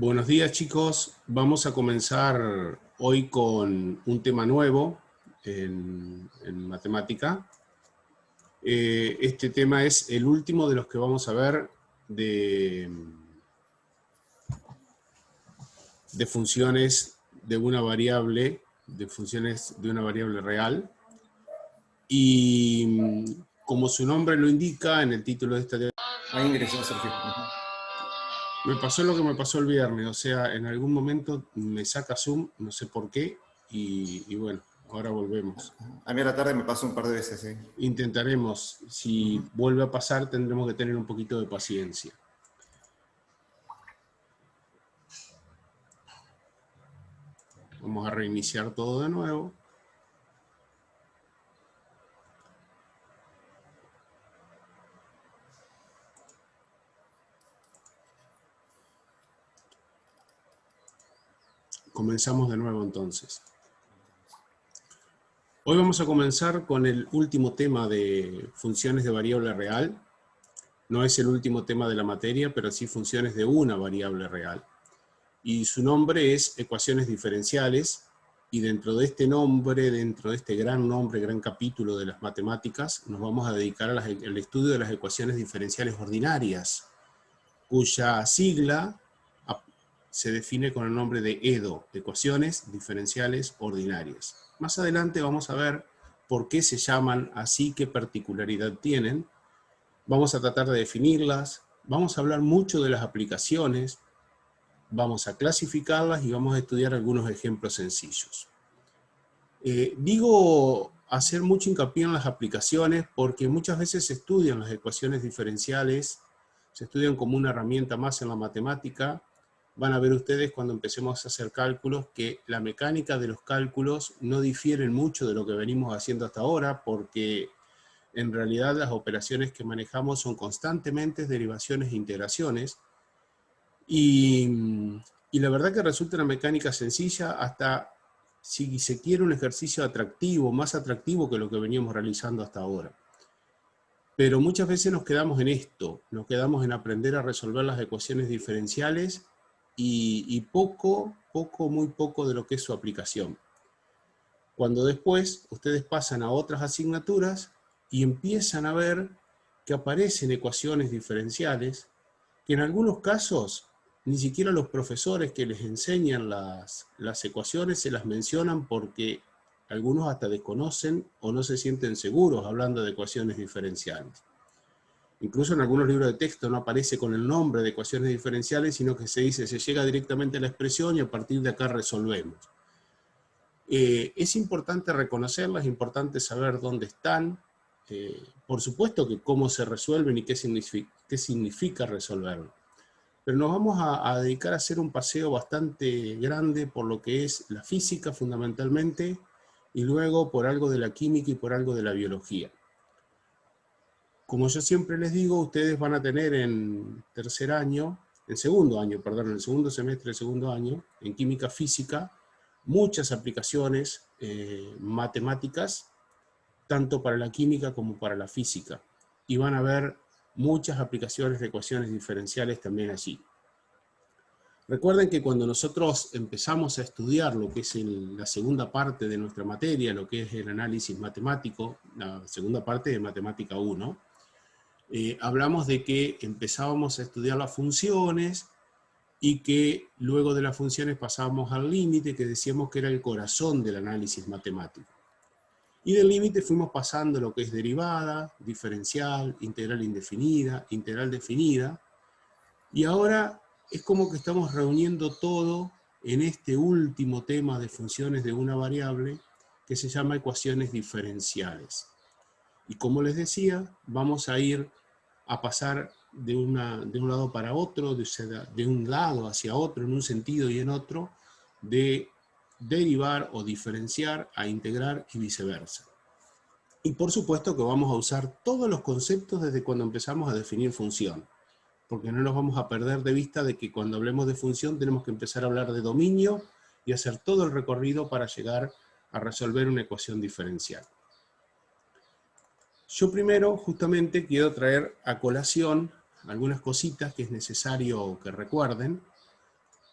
Buenos días, chicos. Vamos a comenzar hoy con un tema nuevo en matemática. Este tema es el último de los que vamos a ver de funciones de una variable, de funciones de una variable real. Y como su nombre lo indica en el título de esta teoría, Ahí ingresó Sergio. me pasó lo que me pasó el viernes, o sea, en algún momento me saca Zoom, no sé por qué, y bueno, ahora volvemos. A mí a la tarde me pasó un par de veces, sí. Intentaremos, si vuelve a pasar, tendremos que tener un poquito de paciencia. Vamos a reiniciar todo de nuevo. Comenzamos de nuevo entonces. Hoy vamos a comenzar con el último tema de funciones de variable real. No es el último tema de la materia, pero sí funciones de una variable real. Y su nombre es ecuaciones diferenciales, y dentro de este nombre, dentro de este gran nombre, gran capítulo de las matemáticas, nos vamos a dedicar al estudio de las ecuaciones diferenciales ordinarias, cuya sigla se define con el nombre de EDO, ecuaciones diferenciales ordinarias. Más adelante vamos a ver por qué se llaman así, qué particularidad tienen. Vamos a tratar de definirlas, vamos a hablar mucho de las aplicaciones, vamos a clasificarlas y vamos a estudiar algunos ejemplos sencillos. Digo hacer mucho hincapié en las aplicaciones porque muchas veces se estudian las ecuaciones diferenciales, se estudian como una herramienta más en la matemática. Van a ver ustedes cuando empecemos a hacer cálculos que la mecánica de los cálculos no difieren mucho de lo que venimos haciendo hasta ahora, porque en realidad las operaciones que manejamos son constantemente derivaciones e integraciones, y la verdad que resulta una mecánica sencilla, hasta si se quiere un ejercicio atractivo, más atractivo que lo que veníamos realizando hasta ahora. Pero muchas veces nos quedamos en esto, nos quedamos en aprender a resolver las ecuaciones diferenciales y muy poco de lo que es su aplicación. Cuando después ustedes pasan a otras asignaturas y empiezan a ver que aparecen ecuaciones diferenciales, que en algunos casos ni siquiera los profesores que les enseñan las ecuaciones se las mencionan porque algunos hasta desconocen o no se sienten seguros hablando de ecuaciones diferenciales. Incluso en algunos libros de texto no aparece con el nombre de ecuaciones diferenciales, sino que se dice, se llega directamente a la expresión y a partir de acá resolvemos. Es importante reconocerlas, es importante saber dónde están, por supuesto que cómo se resuelven y qué significa resolverlo. Pero nos vamos a dedicar a hacer un paseo bastante grande por lo que es la física fundamentalmente, y luego por algo de la química y por algo de la biología. Como yo siempre les digo, ustedes van a tener en segundo semestre del segundo año, en química física, muchas aplicaciones matemáticas, tanto para la química como para la física. Y van a ver muchas aplicaciones de ecuaciones diferenciales también allí. Recuerden que cuando nosotros empezamos a estudiar lo que es la segunda parte de nuestra materia, lo que es el análisis matemático, la segunda parte de Matemática 1, hablamos de que empezábamos a estudiar las funciones y que luego de las funciones pasábamos al límite, que decíamos que era el corazón del análisis matemático. Y del límite fuimos pasando lo que es derivada, diferencial, integral indefinida, integral definida, y ahora es como que estamos reuniendo todo en este último tema de funciones de una variable que se llama ecuaciones diferenciales. Y como les decía, vamos a ir a pasar de un lado para otro, de un lado hacia otro en un sentido y en otro, de derivar o diferenciar a integrar y viceversa. Y por supuesto que vamos a usar todos los conceptos desde cuando empezamos a definir función, porque no nos vamos a perder de vista de que cuando hablemos de función tenemos que empezar a hablar de dominio y hacer todo el recorrido para llegar a resolver una ecuación diferencial. Yo primero justamente quiero traer a colación algunas cositas que es necesario que recuerden.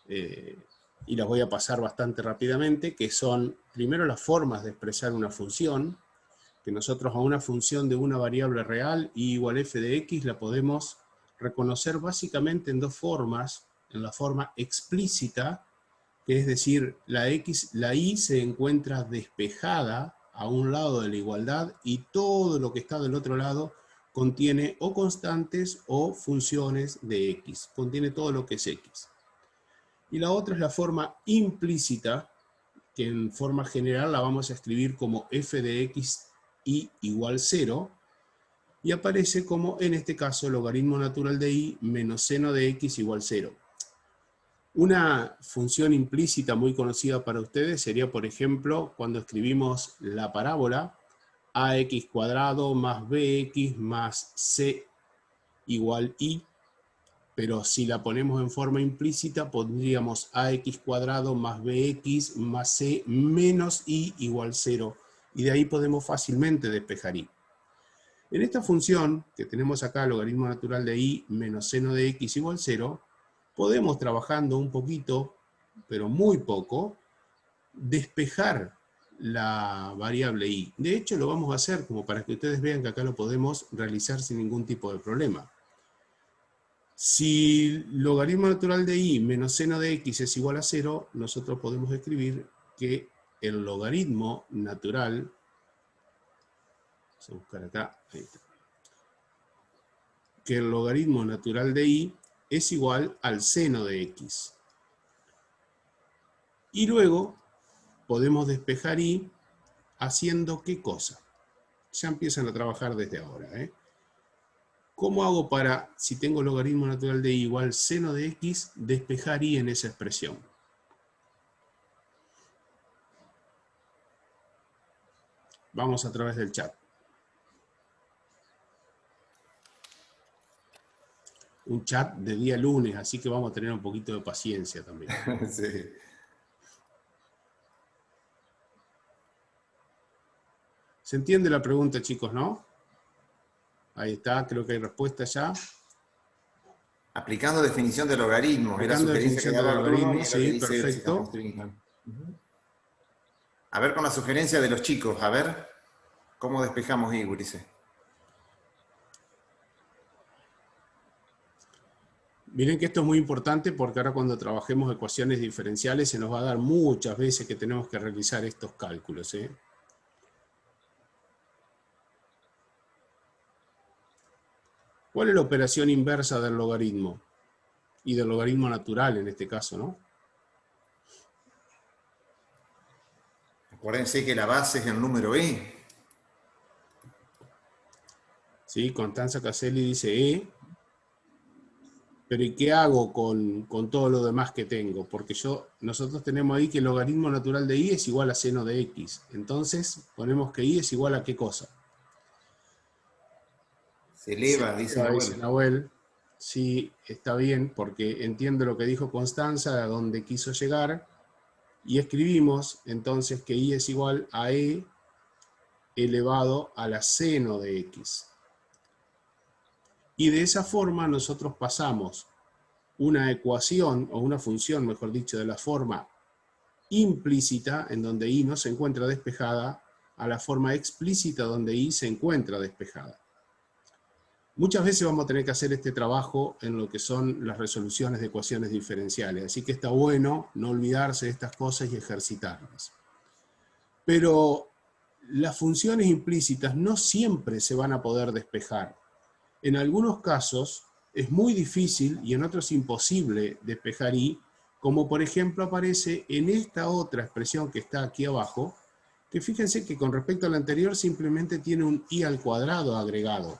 y las voy a pasar bastante rápidamente, que son primero las formas de expresar una función, que nosotros a una función de una variable real y igual f de x la podemos reconocer básicamente en dos formas, en la forma explícita, que es decir, la y se encuentra despejada a un lado de la igualdad y todo lo que está del otro lado contiene o constantes o funciones de x, contiene todo lo que es x. Y la otra es la forma implícita, que en forma general la vamos a escribir como f de x y igual 0, y aparece como, en este caso, logaritmo natural de y menos seno de x igual 0. Una función implícita muy conocida para ustedes sería, por ejemplo, cuando escribimos la parábola ax cuadrado más bx más c igual y, pero si la ponemos en forma implícita pondríamos ax cuadrado más bx más c menos y igual 0, y de ahí podemos fácilmente despejar y. En esta función que tenemos acá, logaritmo natural de y menos seno de x igual 0, podemos, trabajando un poquito, pero muy poco, despejar la variable y. De hecho, lo vamos a hacer como para que ustedes vean que acá lo podemos realizar sin ningún tipo de problema. Si logaritmo natural de y menos seno de x es igual a 0, nosotros podemos escribir que el logaritmo natural, vamos a buscar acá, ahí está, que el logaritmo natural de y es igual al seno de x. Y luego podemos despejar y haciendo ¿qué cosa? Ya empiezan a trabajar desde ahora, ¿eh? ¿Cómo hago para, si tengo logaritmo natural de y igual seno de x, despejar y en esa expresión? Vamos a través del chat. Un chat de día lunes, así que vamos a tener un poquito de paciencia también. Sí. ¿Se entiende la pregunta, chicos, no? Ahí está, creo que hay respuesta ya. Aplicando definición de logaritmos, es la Aplicando sugerencia que definición de daba Bruno y logaritmo, es lo que sí, dice si estás perfecto. construyendo. A ver con la sugerencia de los chicos, a ver cómo despejamos y, Gurice. Miren que esto es muy importante porque ahora cuando trabajemos ecuaciones diferenciales se nos va a dar muchas veces que tenemos que realizar estos cálculos, ¿eh? ¿Cuál es la operación inversa del logaritmo? Y del logaritmo natural en este caso, ¿no? Acuérdense que la base es el número e. Sí, Constanza Caselli dice E. Pero ¿y qué hago con todo lo demás que tengo? Porque nosotros tenemos ahí que el logaritmo natural de y es igual a seno de x. Entonces ponemos que y es igual a ¿qué cosa? Se eleva, dice Dice Nahuel. Nahuel. Sí, está bien, porque entiendo lo que dijo Constanza, a dónde quiso llegar, y escribimos entonces que y es igual a e elevado a la seno de x. Y de esa forma nosotros pasamos una ecuación, o una función, mejor dicho, de la forma implícita, en donde y no se encuentra despejada, a la forma explícita, donde y se encuentra despejada. Muchas veces vamos a tener que hacer este trabajo en lo que son las resoluciones de ecuaciones diferenciales, así que está bueno no olvidarse de estas cosas y ejercitarlas. Pero las funciones implícitas no siempre se van a poder despejar. En algunos casos es muy difícil y en otros imposible despejar y, como por ejemplo aparece en esta otra expresión que está aquí abajo, que fíjense que con respecto a la anterior simplemente tiene un y al cuadrado agregado.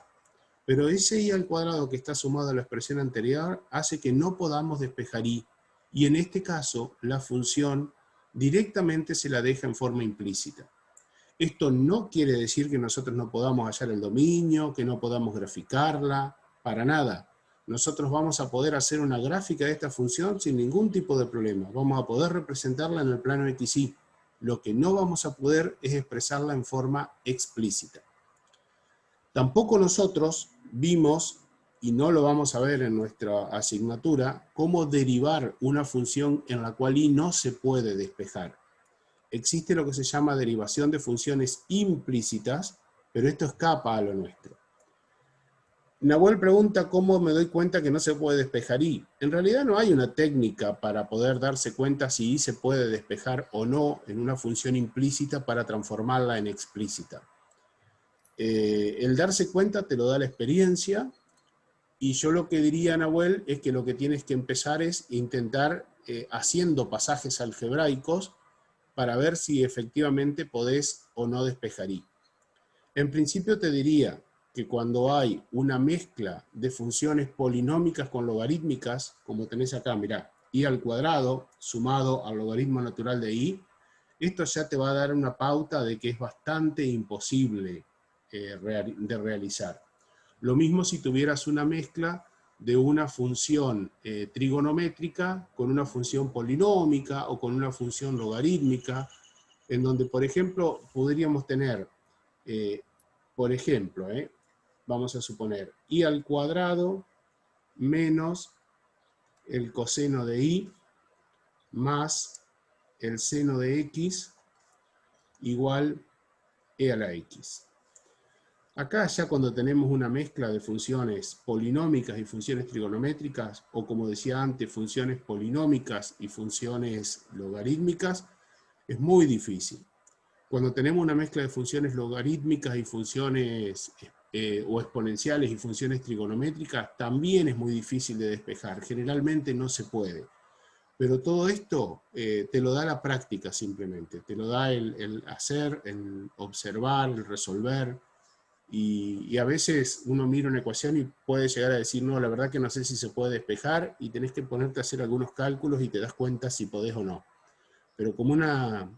Pero ese y al cuadrado que está sumado a la expresión anterior hace que no podamos despejar y en este caso la función directamente se la deja en forma implícita. Esto no quiere decir que nosotros no podamos hallar el dominio, que no podamos graficarla, para nada. Nosotros vamos a poder hacer una gráfica de esta función sin ningún tipo de problema. Vamos a poder representarla en el plano XY. Lo que no vamos a poder es expresarla en forma explícita. Tampoco nosotros vimos y no lo vamos a ver en nuestra asignatura, cómo derivar una función en la cual y no se puede despejar. Existe lo que se llama derivación de funciones implícitas, pero esto escapa a lo nuestro. Nahuel pregunta cómo me doy cuenta que no se puede despejar y. En realidad no hay una técnica para poder darse cuenta si y se puede despejar o no en una función implícita para transformarla en explícita. El darse cuenta te lo da la experiencia, y yo lo que diría, Nahuel, es que lo que tienes que empezar es intentar haciendo pasajes algebraicos para ver si efectivamente podés o no despejar y. En principio te diría que cuando hay una mezcla de funciones polinómicas con logarítmicas, como tenés acá, mirá, y al cuadrado sumado al logaritmo natural de y, esto ya te va a dar una pauta de que es bastante imposible de realizar. Lo mismo si tuvieras una mezcla de una función trigonométrica con una función polinómica o con una función logarítmica, en donde, por ejemplo, podríamos tener, por ejemplo, vamos a suponer y al cuadrado menos el coseno de y más el seno de x igual e a la x. Acá ya cuando tenemos una mezcla de funciones polinómicas y funciones trigonométricas, o como decía antes, funciones polinómicas y funciones logarítmicas, es muy difícil. Cuando tenemos una mezcla de funciones logarítmicas y funciones o exponenciales y funciones trigonométricas, también es muy difícil de despejar. Generalmente no se puede. Pero todo esto te lo da la práctica simplemente. Te lo da el hacer, el observar, el resolver. Y a veces uno mira una ecuación y puede llegar a decir, no, la verdad que no sé si se puede despejar, y tenés que ponerte a hacer algunos cálculos y te das cuenta si podés o no. Pero como una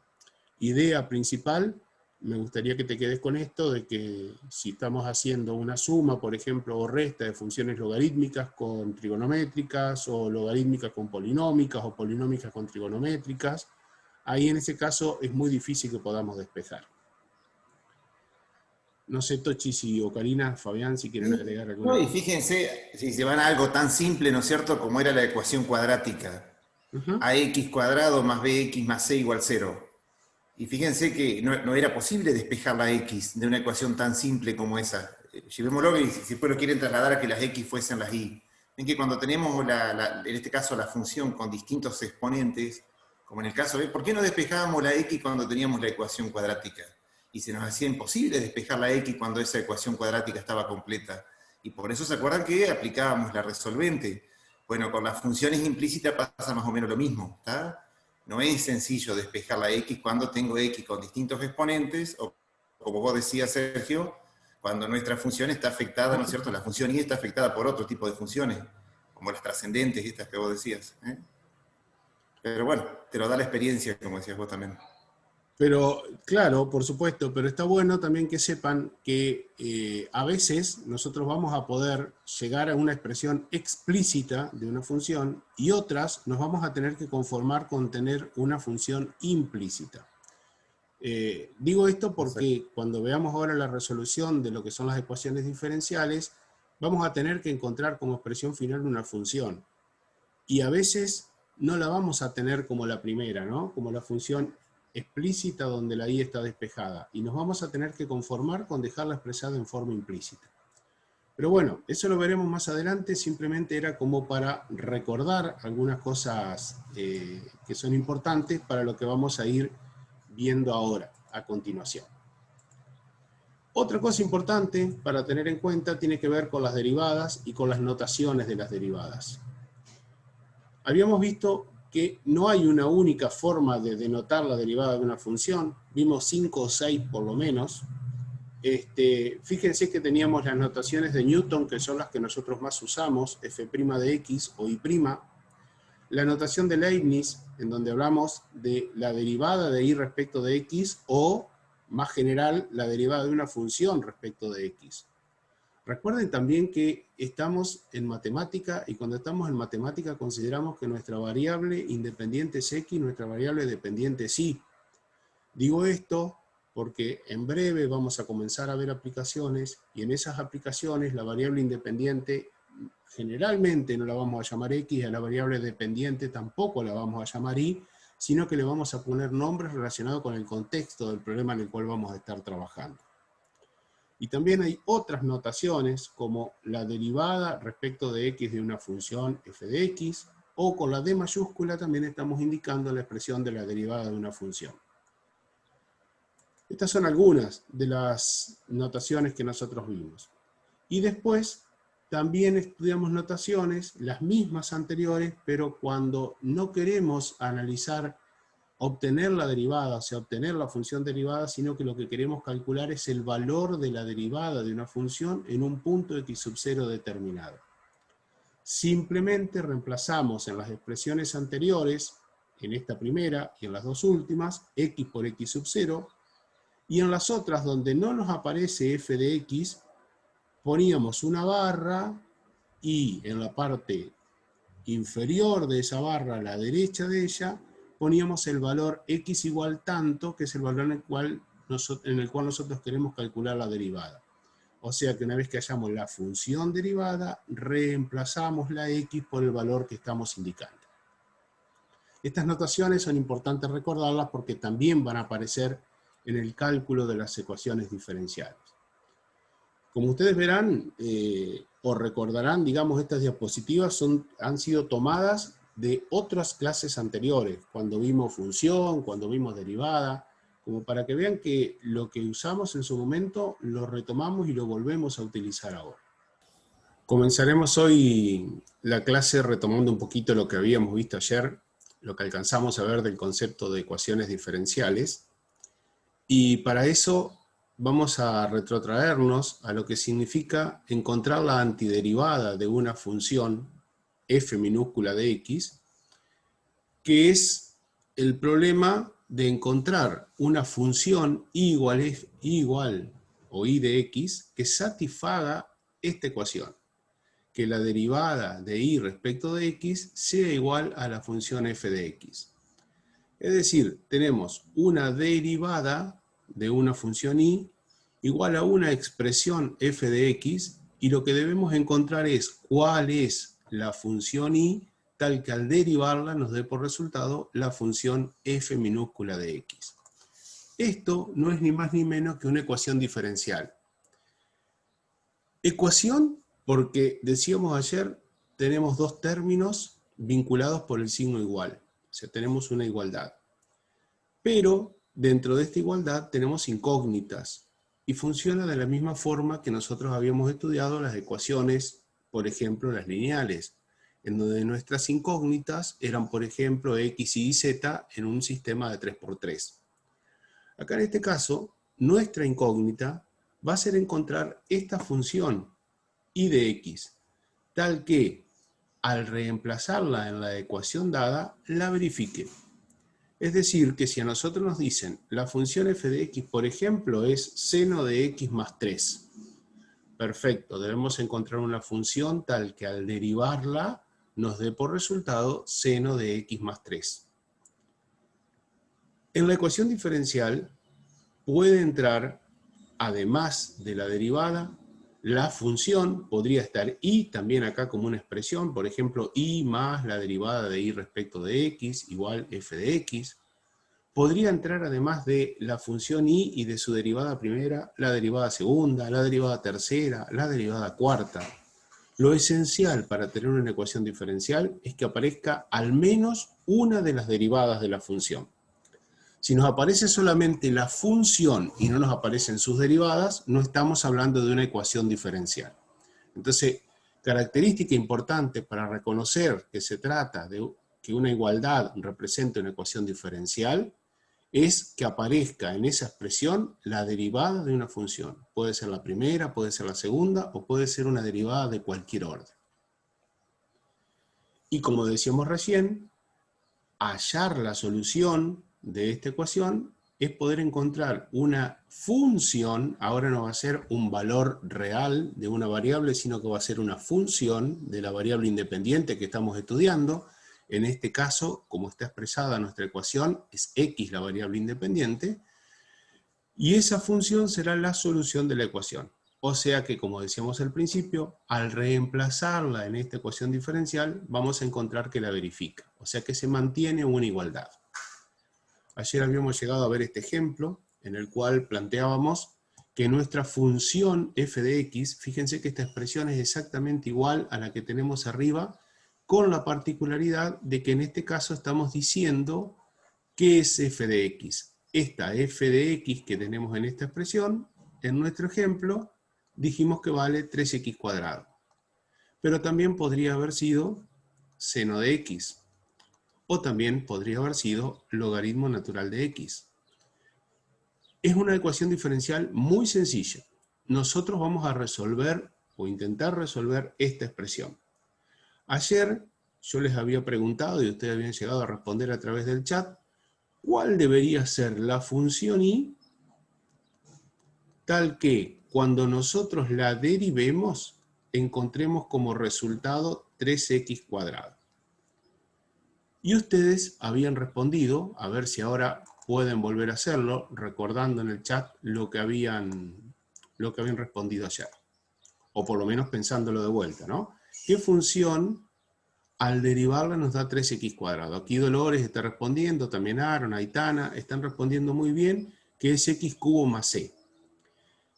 idea principal, me gustaría que te quedes con esto de que si estamos haciendo una suma, por ejemplo, o resta de funciones logarítmicas con trigonométricas, o logarítmicas con polinómicas, o polinómicas con trigonométricas, ahí en ese caso es muy difícil que podamos despejar. No sé, Tochi, si o Karina, Fabián, si quieren agregar alguna No, y cosa. fíjense, si se van a algo tan simple, ¿no es cierto?, como era la ecuación cuadrática. Ax cuadrado más bx más c igual 0. Y fíjense que no era posible despejar la x de una ecuación tan simple como esa. Llevémoslo y si después lo quieren trasladar a que las x fuesen las y. Ven que cuando tenemos, en este caso, la función con distintos exponentes, como en el caso de, ¿por qué no despejábamos la x cuando teníamos la ecuación cuadrática? Y se nos hacía imposible despejar la x cuando esa ecuación cuadrática estaba completa. Y por eso se acuerdan que aplicábamos la resolvente. Bueno, con las funciones implícitas pasa más o menos lo mismo, ¿está? No es sencillo despejar la x cuando tengo x con distintos exponentes, o como vos decías, Sergio, cuando nuestra función está afectada, ¿no es cierto? La función y está afectada por otro tipo de funciones, como las trascendentes, estas que vos decías. Pero bueno, te lo da la experiencia, como decías vos también. Pero, claro, por supuesto, pero está bueno también que sepan que a veces nosotros vamos a poder llegar a una expresión explícita de una función y otras nos vamos a tener que conformar con tener una función implícita. Digo esto porque cuando veamos ahora la resolución de lo que son las ecuaciones diferenciales, vamos a tener que encontrar como expresión final una función. Y a veces no la vamos a tener como la primera, ¿no? Como la función explícita donde la i está despejada. Y nos vamos a tener que conformar con dejarla expresada en forma implícita. Pero bueno, eso lo veremos más adelante, simplemente era como para recordar algunas cosas que son importantes para lo que vamos a ir viendo ahora, a continuación. Otra cosa importante para tener en cuenta tiene que ver con las derivadas y con las notaciones de las derivadas. Habíamos visto que no hay una única forma de denotar la derivada de una función, vimos 5 o 6 por lo menos. Fíjense que teníamos las notaciones de Newton, que son las que nosotros más usamos, f' de x o y'. La notación de Leibniz, en donde hablamos de la derivada de y respecto de x, o, más general, la derivada de una función respecto de x. Recuerden también que estamos en matemática, y cuando estamos en matemática consideramos que nuestra variable independiente es x, nuestra variable dependiente es y. Digo esto porque en breve vamos a comenzar a ver aplicaciones, y en esas aplicaciones la variable independiente generalmente no la vamos a llamar X, a la variable dependiente tampoco la vamos a llamar Y, sino que le vamos a poner nombres relacionados con el contexto del problema en el cual vamos a estar trabajando. Y también hay otras notaciones, como la derivada respecto de X de una función f de X, o con la D mayúscula también estamos indicando la expresión de la derivada de una función. Estas son algunas de las notaciones que nosotros vimos. Y después también estudiamos notaciones, las mismas anteriores, pero cuando no queremos analizar, obtener la derivada, o sea, obtener la función derivada, sino que lo que queremos calcular es el valor de la derivada de una función en un punto x sub 0 determinado. Simplemente reemplazamos en las expresiones anteriores, en esta primera y en las dos últimas, x por x sub 0, y en las otras donde no nos aparece f de x, poníamos una barra y en la parte inferior de esa barra, a la derecha de ella, poníamos el valor x igual tanto, que es el valor en el cual nosotros queremos calcular la derivada. O sea que una vez que hayamos la función derivada, reemplazamos la x por el valor que estamos indicando. Estas notaciones son importantes recordarlas porque también van a aparecer en el cálculo de las ecuaciones diferenciales. Como ustedes verán o recordarán, digamos, estas diapositivas han sido tomadas de otras clases anteriores, cuando vimos función, cuando vimos derivada, como para que vean que lo que usamos en su momento lo retomamos y lo volvemos a utilizar ahora. Comenzaremos hoy la clase retomando un poquito lo que habíamos visto ayer, lo que alcanzamos a ver del concepto de ecuaciones diferenciales, y para eso vamos a retrotraernos a lo que significa encontrar la antiderivada de una función f minúscula de x, que es el problema de encontrar una función y igual o y de x que satisfaga esta ecuación, que la derivada de y respecto de x sea igual a la función f de x. Es decir, tenemos una derivada de una función y igual a una expresión f de x, y lo que debemos encontrar es cuál es la función y tal que al derivarla nos dé por resultado la función f minúscula de x. Esto no es ni más ni menos que una ecuación diferencial. Ecuación porque, decíamos ayer, tenemos dos términos vinculados por el signo igual. O sea, tenemos una igualdad. Pero dentro de esta igualdad tenemos incógnitas. Y funciona de la misma forma que nosotros habíamos estudiado las ecuaciones, por ejemplo, las lineales, en donde nuestras incógnitas eran, por ejemplo, x, y z en un sistema de 3×3. Acá en este caso, nuestra incógnita va a ser encontrar esta función y de x, tal que al reemplazarla en la ecuación dada, la verifique. Es decir, que si a nosotros nos dicen la función f de x, por ejemplo, es seno de x más 3. Perfecto, debemos encontrar una función tal que al derivarla nos dé por resultado seno de x más 3. En la ecuación diferencial puede entrar, además de la derivada, la función, podría estar y también acá como una expresión, por ejemplo, y más la derivada de y respecto de x igual f de x. Podría entrar además de la función y de su derivada primera, la derivada segunda, la derivada tercera, la derivada cuarta. Lo esencial para tener una ecuación diferencial es que aparezca al menos una de las derivadas de la función. Si nos aparece solamente la función y no nos aparecen sus derivadas, no estamos hablando de una ecuación diferencial. Entonces, característica importante para reconocer que se trata de que una igualdad represente una ecuación diferencial es que aparezca en esa expresión la derivada de una función. Puede ser la primera, puede ser la segunda, o puede ser una derivada de cualquier orden. Y como decíamos recién, hallar la solución de esta ecuación es poder encontrar una función, ahora no va a ser un valor real de una variable, sino que va a ser una función de la variable independiente que estamos estudiando. En este caso, como está expresada nuestra ecuación, es x la variable independiente, y esa función será la solución de la ecuación. O sea que, como decíamos al principio, al reemplazarla en esta ecuación diferencial, vamos a encontrar que la verifica. O sea que se mantiene una igualdad. Ayer habíamos llegado a ver este ejemplo, en el cual planteábamos que nuestra función f de x, fíjense que esta expresión es exactamente igual a la que tenemos arriba, con la particularidad de que en este caso estamos diciendo qué es f de x. Esta f de x que tenemos en esta expresión, en nuestro ejemplo, dijimos que vale 3x². Pero también podría haber sido seno de x. O también podría haber sido logaritmo natural de x. Es una ecuación diferencial muy sencilla. Nosotros vamos a resolver o intentar resolver esta expresión. Ayer yo les había preguntado y ustedes habían llegado a responder a través del chat cuál debería ser la función y tal que cuando nosotros la derivemos encontremos como resultado 3x². Y ustedes habían respondido, a ver si ahora pueden volver a hacerlo, recordando en el chat lo que habían respondido ayer. O por lo menos pensándolo de vuelta, ¿no? ¿Qué función al derivarla nos da 3x²? Aquí Dolores está respondiendo, también Aaron, Aitana, están respondiendo muy bien que es x³ más c.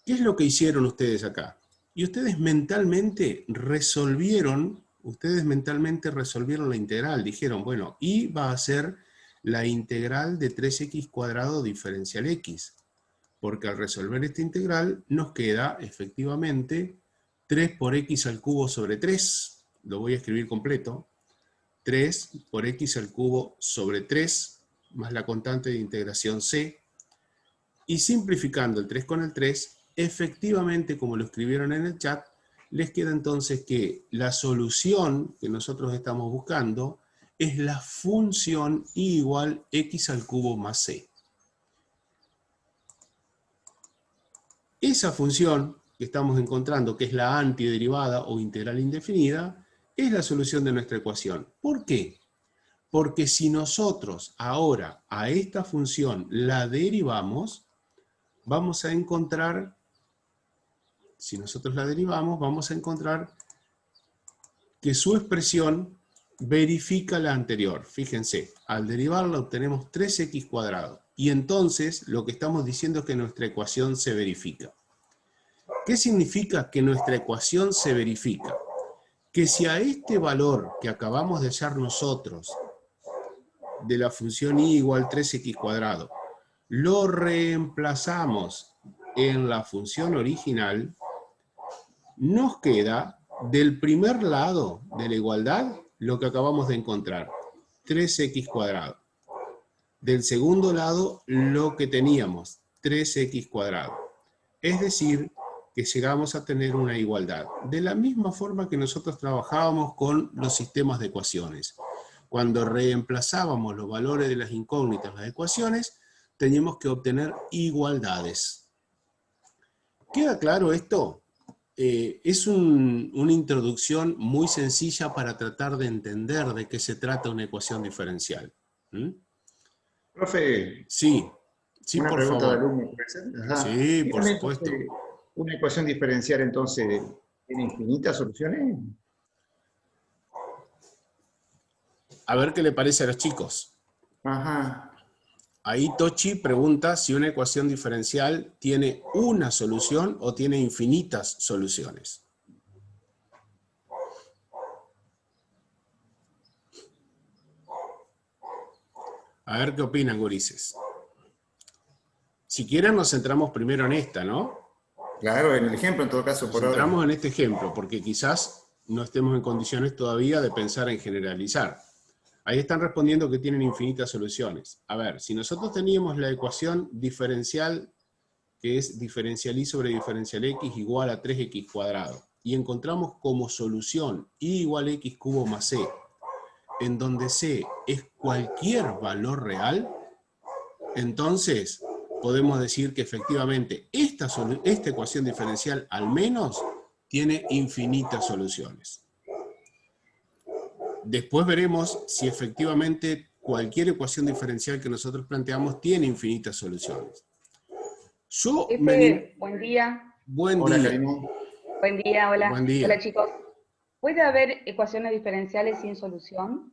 ¿Qué es lo que hicieron ustedes acá? Y ustedes mentalmente resolvieron la integral. Dijeron, bueno, y va a ser la integral de 3x² diferencial x. Porque al resolver esta integral nos queda efectivamente 3 por x³ sobre 3. Lo voy a escribir completo. 3 por x³ sobre 3 más la constante de integración c. Y simplificando el 3 con el 3, efectivamente, como lo escribieron en el chat, les queda entonces que la solución que nosotros estamos buscando es la función y igual x³ más c. Esa función que estamos encontrando, que es la antiderivada o integral indefinida, es la solución de nuestra ecuación. ¿Por qué? Porque si nosotros ahora a esta función la derivamos, vamos a encontrar, si nosotros la derivamos, vamos a encontrar que su expresión verifica la anterior. Fíjense, al derivarla obtenemos 3x². Y entonces lo que estamos diciendo es que nuestra ecuación se verifica. ¿Qué significa que nuestra ecuación se verifica? Que si a este valor que acabamos de hallar nosotros, de la función y igual 3x², lo reemplazamos en la función original, nos queda del primer lado de la igualdad lo que acabamos de encontrar, 3x². Del segundo lado lo que teníamos, 3x². Es decir, que llegamos a tener una igualdad. De la misma forma que nosotros trabajábamos con los sistemas de ecuaciones. Cuando reemplazábamos los valores de las incógnitas en las ecuaciones, teníamos que obtener igualdades. ¿Queda claro esto? Es una introducción muy sencilla para tratar de entender de qué se trata una ecuación diferencial. Profe, sí, una por pregunta favor. de alumno, ¿puede ser? Ajá. Sí, por Dígame, supuesto. entonces, ¿una ecuación diferencial entonces tiene infinitas soluciones? A ver qué le parece a los chicos. Ajá. Ahí Tochi pregunta si una ecuación diferencial tiene una solución o tiene infinitas soluciones. A ver qué opinan, gurises. Si quieren nos centramos primero en esta, ¿no? Claro, en el ejemplo en todo caso Nos por ahora. centramos en este ejemplo, porque quizás no estemos en condiciones todavía de pensar en generalizar. Ahí están respondiendo que tienen infinitas soluciones. A ver, si nosotros teníamos la ecuación diferencial, que es diferencial y sobre diferencial x igual a 3x², y encontramos como solución y igual a x³ más c, en donde c es cualquier valor real, entonces podemos decir que efectivamente esta ecuación diferencial al menos tiene infinitas soluciones. Después veremos si efectivamente cualquier ecuación diferencial que nosotros planteamos tiene infinitas soluciones. Buen día. Buen Hola, día. Karina. Buen día, hola. Buen día. Hola chicos. ¿Puede haber ecuaciones diferenciales sin solución?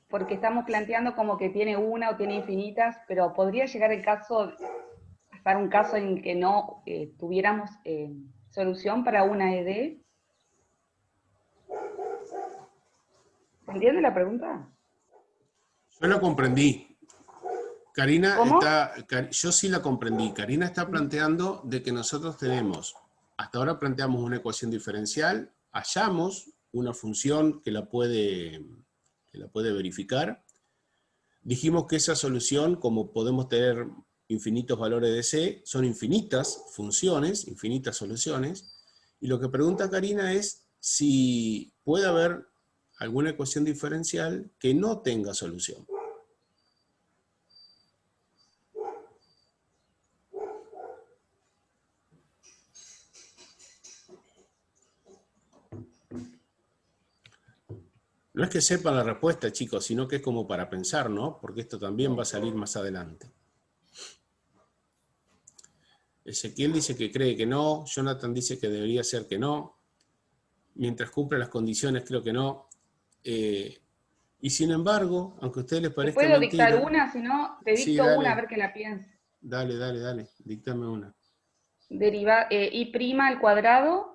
Porque estamos planteando como que tiene una o tiene infinitas, pero podría llegar el caso, estar un caso en que no tuviéramos solución para una ED. ¿Se entiende la pregunta? Yo la comprendí. Karina ¿Cómo? yo sí la comprendí. Karina está planteando de que nosotros tenemos, hasta ahora planteamos una ecuación diferencial, hallamos una función que la puede verificar. Dijimos que esa solución, como podemos tener infinitos valores de C, son infinitas funciones, infinitas soluciones, y lo que pregunta Karina es si puede haber alguna ecuación diferencial que no tenga solución. No es que sepan la respuesta, chicos, sino que es como para pensar, ¿no? Porque esto también va a salir más adelante. Ezequiel dice que cree que no, Jonathan dice que debería ser que no, mientras cumple las condiciones creo que no. Y sin embargo, aunque a ustedes les ¿Te parezca puedo dictar mentira... una? Si no, te Sí, dicto una a dale, ver qué la piensas. dale, dictame una. Y' al cuadrado,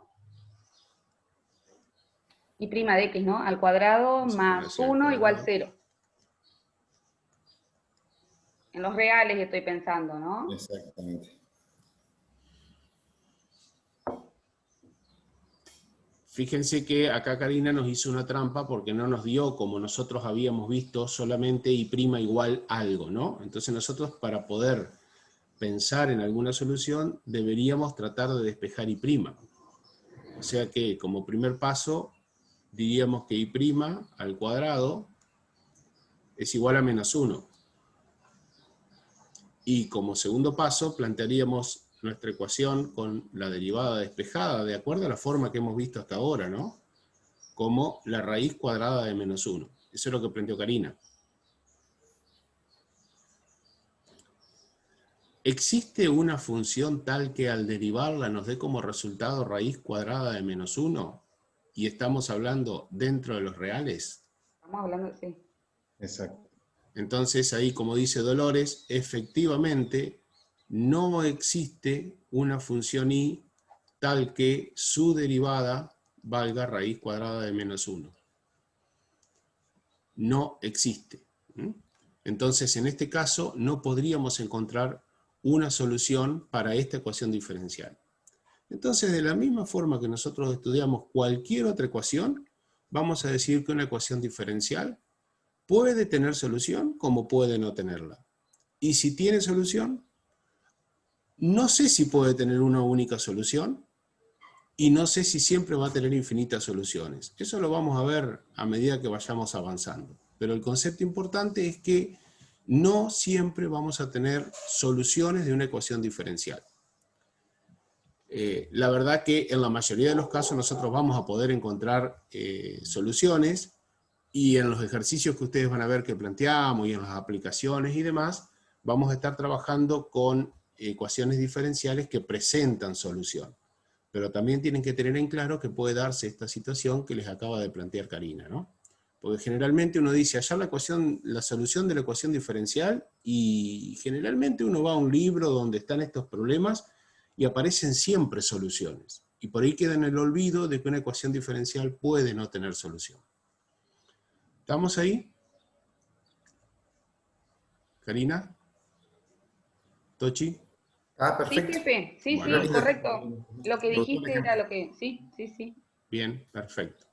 y' de x, ¿no? Al cuadrado Vamos a poner más así al 1 igual cuadrado. 0. En los reales estoy pensando, ¿no? Exactamente. Fíjense que acá Karina nos hizo una trampa porque no nos dio, como nosotros habíamos visto, solamente y' igual algo, ¿no? Entonces nosotros, para poder pensar en alguna solución, deberíamos tratar de despejar y'. O sea que, como primer paso, diríamos que y' al cuadrado es igual a menos 1. Y como segundo paso, plantearíamos nuestra ecuación con la derivada despejada, de acuerdo a la forma que hemos visto hasta ahora, ¿no? Como la raíz cuadrada de menos 1. Eso es lo que planteó Karina. ¿Existe una función tal que al derivarla nos dé como resultado raíz cuadrada de menos 1? Y estamos hablando dentro de los reales. Estamos hablando, sí. Exacto. Entonces ahí, como dice Dolores, efectivamente no existe una función y tal que su derivada valga raíz cuadrada de menos 1. No existe. Entonces, en este caso, no podríamos encontrar una solución para esta ecuación diferencial. Entonces, de la misma forma que nosotros estudiamos cualquier otra ecuación, vamos a decir que una ecuación diferencial puede tener solución como puede no tenerla. Y si tiene solución, no sé si puede tener una única solución y no sé si siempre va a tener infinitas soluciones. Eso lo vamos a ver a medida que vayamos avanzando. Pero el concepto importante es que no siempre vamos a tener soluciones de una ecuación diferencial. La verdad que en la mayoría de los casos nosotros vamos a poder encontrar soluciones, y en los ejercicios que ustedes van a ver que planteamos y en las aplicaciones y demás, vamos a estar trabajando con ecuaciones diferenciales que presentan solución. Pero también tienen que tener en claro que puede darse esta situación que les acaba de plantear Karina, ¿no? Porque generalmente uno dice, hallar la solución de la ecuación diferencial, y generalmente uno va a un libro donde están estos problemas y aparecen siempre soluciones. Y por ahí queda en el olvido de que una ecuación diferencial puede no tener solución. ¿Estamos ahí? ¿Karina? ¿Tochi? Ah, Sí, perfecto. jefe, sí, Bueno, sí, correcto. Lo que Doctor dijiste era Alejandro. lo que... Sí, sí, sí. bien, perfecto.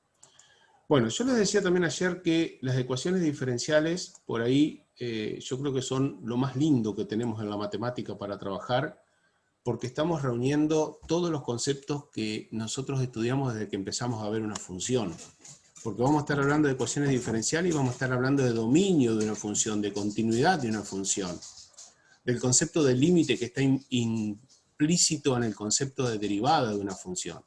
Bueno, yo les decía también ayer que las ecuaciones diferenciales, por ahí, yo creo que son lo más lindo que tenemos en la matemática para trabajar, porque estamos reuniendo todos los conceptos que nosotros estudiamos desde que empezamos a ver una función. Porque vamos a estar hablando de ecuaciones diferenciales y vamos a estar hablando de dominio de una función, de continuidad de una función, del concepto de límite que está implícito en el concepto de derivada de una función.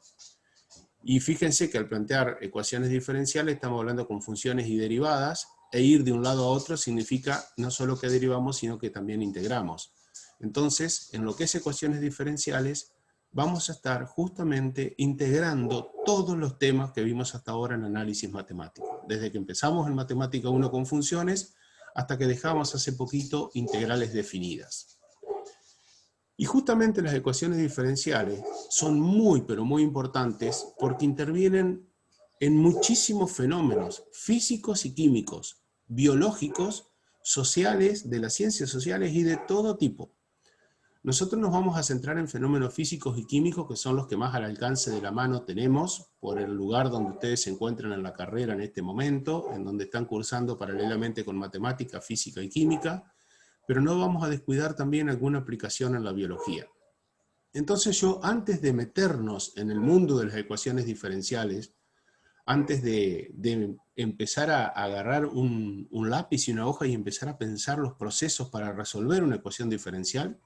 Y fíjense que al plantear ecuaciones diferenciales estamos hablando con funciones y derivadas, e ir de un lado a otro significa no solo que derivamos, sino que también integramos. Entonces, en lo que es ecuaciones diferenciales, vamos a estar justamente integrando todos los temas que vimos hasta ahora en análisis matemático. Desde que empezamos en Matemática 1 con funciones, hasta que dejamos hace poquito integrales definidas. Y justamente las ecuaciones diferenciales son muy, pero muy importantes porque intervienen en muchísimos fenómenos físicos y químicos, biológicos, sociales, de las ciencias sociales y de todo tipo. Nosotros nos vamos a centrar en fenómenos físicos y químicos que son los que más al alcance de la mano tenemos por el lugar donde ustedes se encuentran en la carrera en este momento, en donde están cursando paralelamente con matemática, física y química, pero no vamos a descuidar también alguna aplicación en la biología. Entonces yo, antes de meternos en el mundo de las ecuaciones diferenciales, antes de empezar a agarrar un lápiz y una hoja y empezar a pensar los procesos para resolver una ecuación diferencial,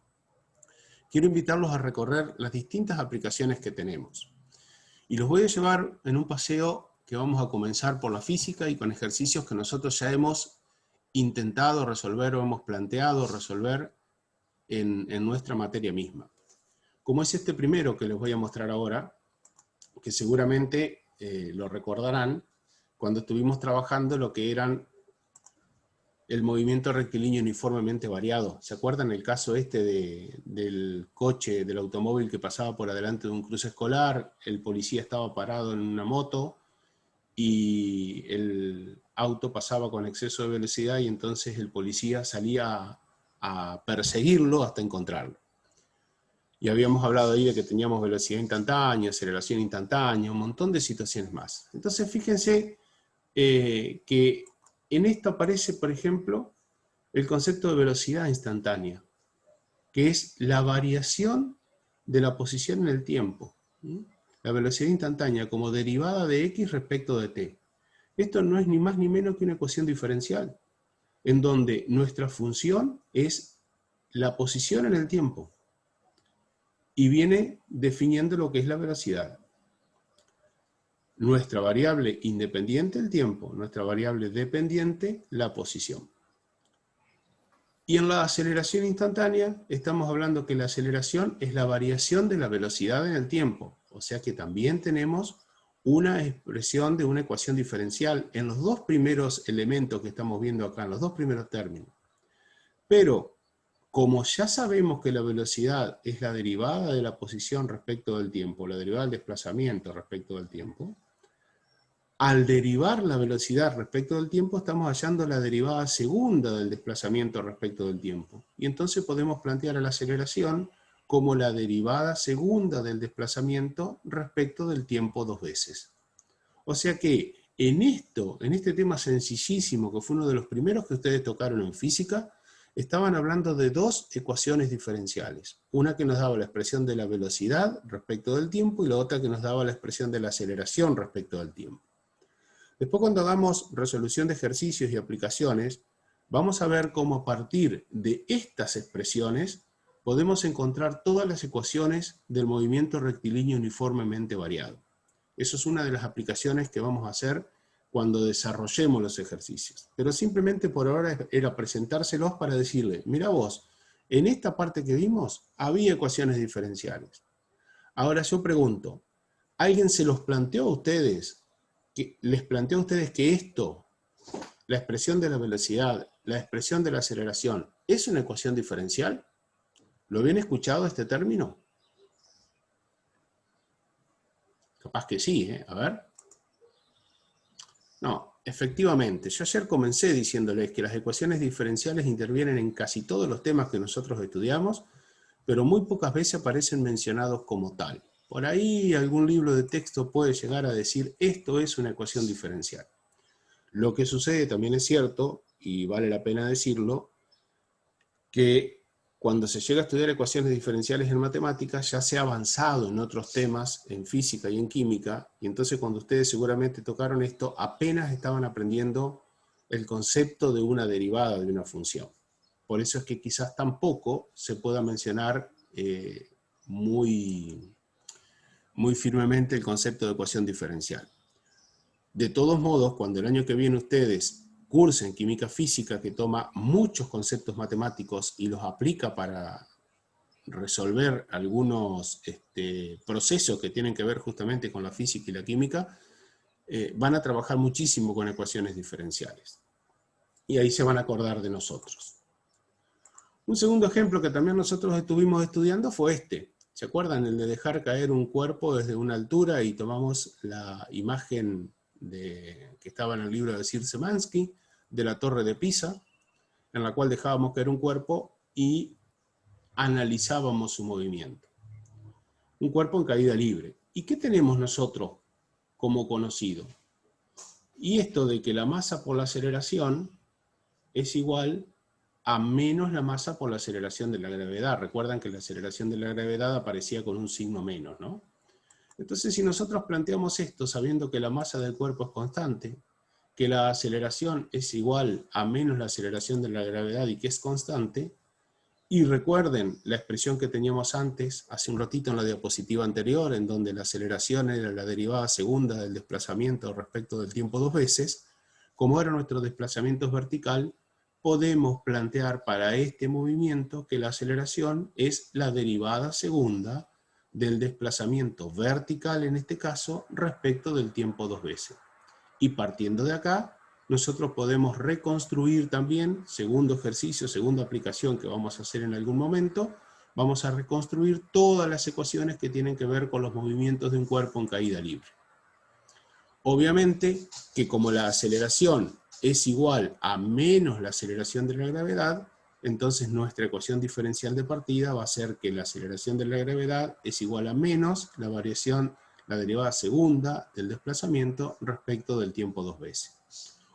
quiero invitarlos a recorrer las distintas aplicaciones que tenemos. Y los voy a llevar en un paseo que vamos a comenzar por la física y con ejercicios que nosotros ya hemos intentado resolver o hemos planteado resolver en nuestra materia misma. Como es este primero que les voy a mostrar ahora, que seguramente lo recordarán cuando estuvimos trabajando lo que eran el movimiento rectilíneo uniformemente variado. ¿Se acuerdan el caso este del coche, del automóvil que pasaba por adelante de un cruce escolar? El policía estaba parado en una moto y el auto pasaba con exceso de velocidad y entonces el policía salía a perseguirlo hasta encontrarlo. Y habíamos hablado ahí de que teníamos velocidad instantánea, aceleración instantánea, un montón de situaciones más. Entonces fíjense que en esto aparece, por ejemplo, el concepto de velocidad instantánea, que es la variación de la posición en el tiempo. La velocidad instantánea como derivada de x respecto de t. Esto no es ni más ni menos que una ecuación diferencial, en donde nuestra función es la posición en el tiempo, y viene definiendo lo que es la velocidad. Nuestra variable independiente el tiempo, nuestra variable dependiente la posición. Y en la aceleración instantánea estamos hablando que la aceleración es la variación de la velocidad en el tiempo, o sea que también tenemos una expresión de una ecuación diferencial en los dos primeros elementos que estamos viendo acá, en los dos primeros términos. Pero como ya sabemos que la velocidad es la derivada de la posición respecto del tiempo, la derivada del desplazamiento respecto del tiempo, al derivar la velocidad respecto del tiempo estamos hallando la derivada segunda del desplazamiento respecto del tiempo. Y entonces podemos plantear a la aceleración como la derivada segunda del desplazamiento respecto del tiempo dos veces. O sea que en este tema sencillísimo, que fue uno de los primeros que ustedes tocaron en física, estaban hablando de dos ecuaciones diferenciales. Una que nos daba la expresión de la velocidad respecto del tiempo y la otra que nos daba la expresión de la aceleración respecto del tiempo. Después, cuando hagamos resolución de ejercicios y aplicaciones, vamos a ver cómo a partir de estas expresiones podemos encontrar todas las ecuaciones del movimiento rectilíneo uniformemente variado. Eso es una de las aplicaciones que vamos a hacer cuando desarrollemos los ejercicios. Pero simplemente por ahora era presentárselos para decirle, mira vos, en esta parte que vimos había ecuaciones diferenciales. Ahora yo pregunto, ¿alguien se los planteó a ustedes? ¿Les planteó a ustedes que esto, la expresión de la velocidad, la expresión de la aceleración, es una ecuación diferencial? ¿Lo habían escuchado este término? Capaz que sí, A ver. No, efectivamente. Yo ayer comencé diciéndoles que las ecuaciones diferenciales intervienen en casi todos los temas que nosotros estudiamos, pero muy pocas veces aparecen mencionados como tal. Por ahí algún libro de texto puede llegar a decir esto es una ecuación diferencial. Lo que sucede también es cierto, y vale la pena decirlo, que cuando se llega a estudiar ecuaciones diferenciales en matemáticas ya se ha avanzado en otros temas, en física y en química, y entonces cuando ustedes seguramente tocaron esto, apenas estaban aprendiendo el concepto de una derivada de una función. Por eso es que quizás tampoco se pueda mencionar muy firmemente el concepto de ecuación diferencial. De todos modos, cuando el año que viene ustedes cursa en química física, que toma muchos conceptos matemáticos y los aplica para resolver algunos procesos que tienen que ver justamente con la física y la química, van a trabajar muchísimo con ecuaciones diferenciales. Y ahí se van a acordar de nosotros. Un segundo ejemplo que también nosotros estuvimos estudiando fue este. ¿Se acuerdan? El de dejar caer un cuerpo desde una altura y tomamos la imagen que estaba en el libro de Sir Szymanski, de la Torre de Pisa, en la cual dejábamos caer un cuerpo y analizábamos su movimiento. Un cuerpo en caída libre. ¿Y qué tenemos nosotros como conocido? Y esto de que la masa por la aceleración es igual a menos la masa por la aceleración de la gravedad. Recuerdan que la aceleración de la gravedad aparecía con un signo menos, ¿no? Entonces, si nosotros planteamos esto sabiendo que la masa del cuerpo es constante, que la aceleración es igual a menos la aceleración de la gravedad y que es constante, y recuerden la expresión que teníamos antes, hace un ratito en la diapositiva anterior, en donde la aceleración era la derivada segunda del desplazamiento respecto del tiempo dos veces, como era nuestro desplazamiento vertical, podemos plantear para este movimiento que la aceleración es la derivada segunda del desplazamiento vertical, en este caso, respecto del tiempo dos veces. Y partiendo de acá, nosotros podemos reconstruir también, segundo ejercicio, segunda aplicación que vamos a hacer en algún momento, vamos a reconstruir todas las ecuaciones que tienen que ver con los movimientos de un cuerpo en caída libre. Obviamente que como la aceleración es igual a menos la aceleración de la gravedad, entonces nuestra ecuación diferencial de partida va a ser que la aceleración de la gravedad es igual a menos la variación, la derivada segunda del desplazamiento respecto del tiempo dos veces.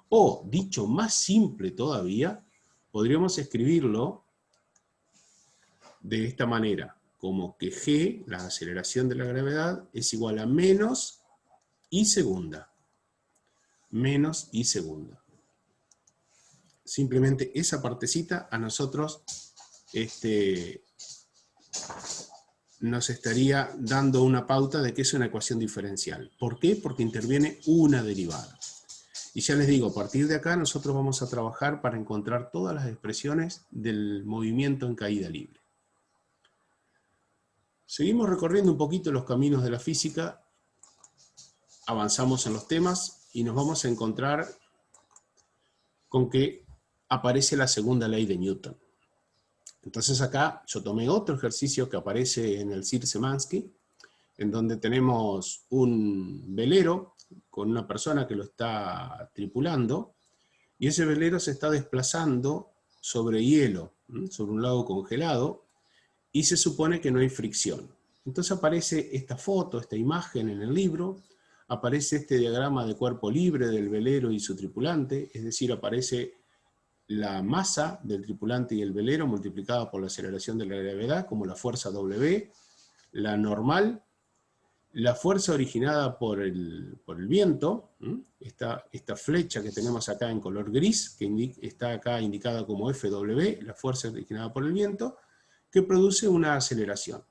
O, dicho más simple todavía, podríamos escribirlo de esta manera, como que g, la aceleración de la gravedad, es igual a menos i segunda. Menos i segunda. Simplemente esa partecita a nosotros nos estaría dando una pauta de que es una ecuación diferencial. ¿Por qué? Porque interviene una derivada. Y ya les digo, a partir de acá nosotros vamos a trabajar para encontrar todas las expresiones del movimiento en caída libre. Seguimos recorriendo un poquito los caminos de la física, avanzamos en los temas y nos vamos a encontrar con que aparece la segunda ley de Newton. Entonces acá yo tomé otro ejercicio que aparece en el Sir Szymanski, en donde tenemos un velero con una persona que lo está tripulando, y ese velero se está desplazando sobre hielo, sobre un lago congelado, y se supone que no hay fricción. Entonces aparece esta foto, esta imagen en el libro, aparece este diagrama de cuerpo libre del velero y su tripulante, es decir, aparece la masa del tripulante y el velero multiplicada por la aceleración de la gravedad, como la fuerza W, la normal, la fuerza originada por el viento, esta flecha que tenemos acá en color gris, que está acá indicada como FW, la fuerza originada por el viento, que produce una aceleración.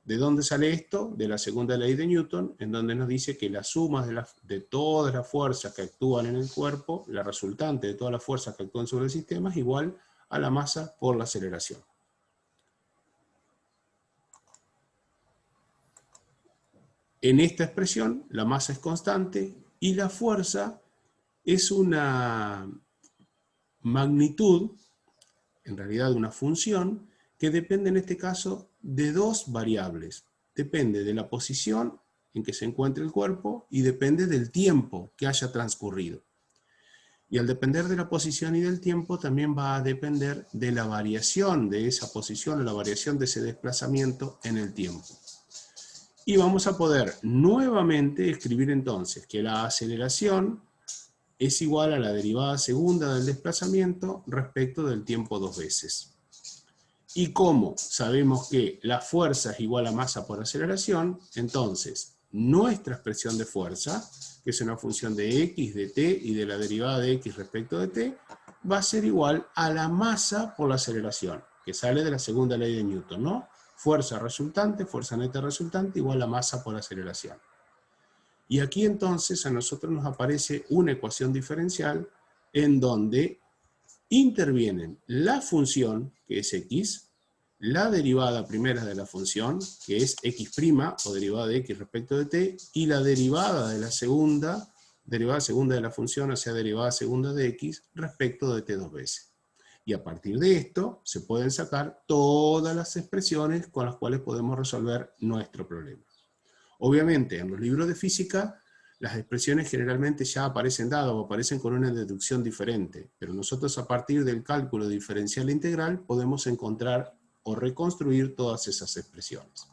¿De dónde sale esto? De la segunda ley de Newton, en donde nos dice que la suma de todas las fuerzas que actúan en el cuerpo, la resultante de todas las fuerzas que actúan sobre el sistema, es igual a la masa por la aceleración. En esta expresión, la masa es constante y la fuerza es una magnitud, en realidad una función, que depende en este caso de dos variables. Depende de la posición en que se encuentre el cuerpo y depende del tiempo que haya transcurrido. Y al depender de la posición y del tiempo, también va a depender de la variación de esa posición o la variación de ese desplazamiento en el tiempo. Y vamos a poder nuevamente escribir entonces que la aceleración es igual a la derivada segunda del desplazamiento respecto del tiempo dos veces. Y como sabemos que la fuerza es igual a masa por aceleración, entonces nuestra expresión de fuerza, que es una función de x, de t y de la derivada de x respecto de t, va a ser igual a la masa por la aceleración, que sale de la segunda ley de Newton, ¿no? Fuerza resultante, fuerza neta resultante, igual a masa por aceleración. Y aquí entonces a nosotros nos aparece una ecuación diferencial en donde intervienen la función, que es x, la derivada primera de la función, que es x' o derivada de x respecto de t, y la derivada de la segunda, derivada segunda de la función, o sea, derivada segunda de x respecto de t dos veces. Y a partir de esto se pueden sacar todas las expresiones con las cuales podemos resolver nuestro problema. Obviamente, en los libros de física, las expresiones generalmente ya aparecen dadas o aparecen con una deducción diferente, pero nosotros a partir del cálculo diferencial integral podemos encontrar o reconstruir todas esas expresiones.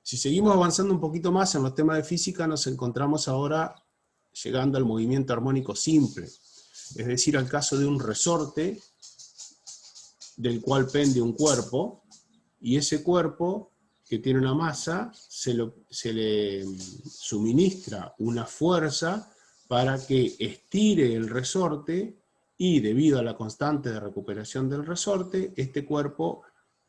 Si seguimos avanzando un poquito más en los temas de física, nos encontramos ahora llegando al movimiento armónico simple, es decir, al caso de un resorte del cual pende un cuerpo, y ese cuerpo que tiene una masa, se le suministra una fuerza para que estire el resorte, y debido a la constante de recuperación del resorte, este cuerpo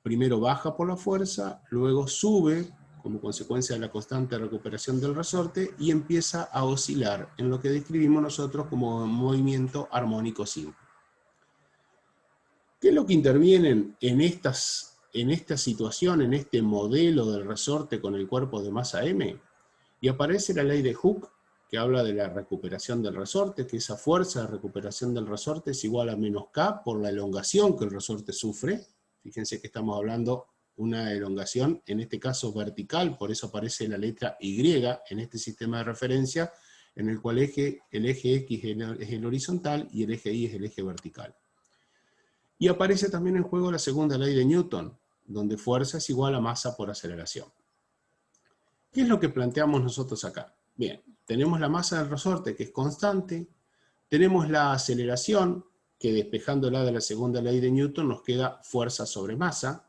primero baja por la fuerza, luego sube como consecuencia de la constante de recuperación del resorte, y empieza a oscilar en lo que describimos nosotros como movimiento armónico simple. ¿Qué es lo que intervienen en esta situación, en este modelo del resorte con el cuerpo de masa m? Y aparece la ley de Hooke, que habla de la recuperación del resorte, que esa fuerza de recuperación del resorte es igual a menos k por la elongación que el resorte sufre. Fíjense que estamos hablando de una elongación, en este caso vertical, por eso aparece la letra Y en este sistema de referencia, en el cual el eje X es el horizontal y el eje Y es el eje vertical. Y aparece también en juego la segunda ley de Newton, donde fuerza es igual a masa por aceleración. ¿Qué es lo que planteamos nosotros acá? Bien, tenemos la masa del resorte, que es constante, tenemos la aceleración, que despejándola de la segunda ley de Newton nos queda fuerza sobre masa,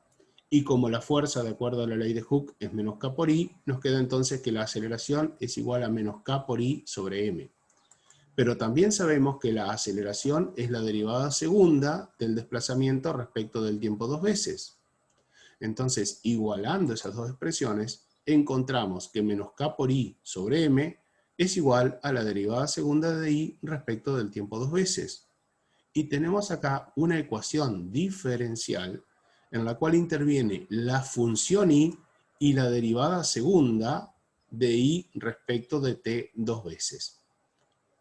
y como la fuerza, de acuerdo a la ley de Hooke, es menos k por i, nos queda entonces que la aceleración es igual a menos k por i sobre m. Pero también sabemos que la aceleración es la derivada segunda del desplazamiento respecto del tiempo dos veces. Entonces, igualando esas dos expresiones, encontramos que menos k por i sobre m es igual a la derivada segunda de i respecto del tiempo dos veces. Y tenemos acá una ecuación diferencial en la cual interviene la función i y la derivada segunda de i respecto de t dos veces.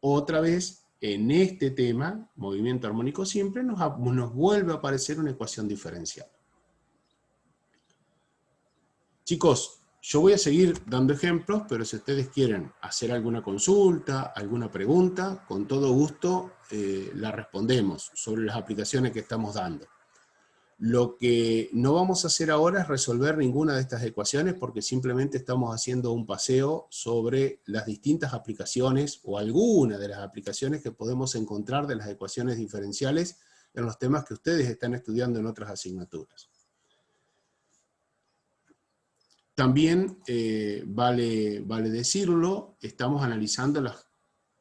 Otra vez, en este tema, movimiento armónico simple, nos vuelve a aparecer una ecuación diferencial. Chicos, yo voy a seguir dando ejemplos, pero si ustedes quieren hacer alguna consulta, alguna pregunta, con todo gusto la respondemos sobre las aplicaciones que estamos dando. Lo que no vamos a hacer ahora es resolver ninguna de estas ecuaciones, porque simplemente estamos haciendo un paseo sobre las distintas aplicaciones, o alguna de las aplicaciones que podemos encontrar de las ecuaciones diferenciales en los temas que ustedes están estudiando en otras asignaturas. También vale decirlo, estamos analizando las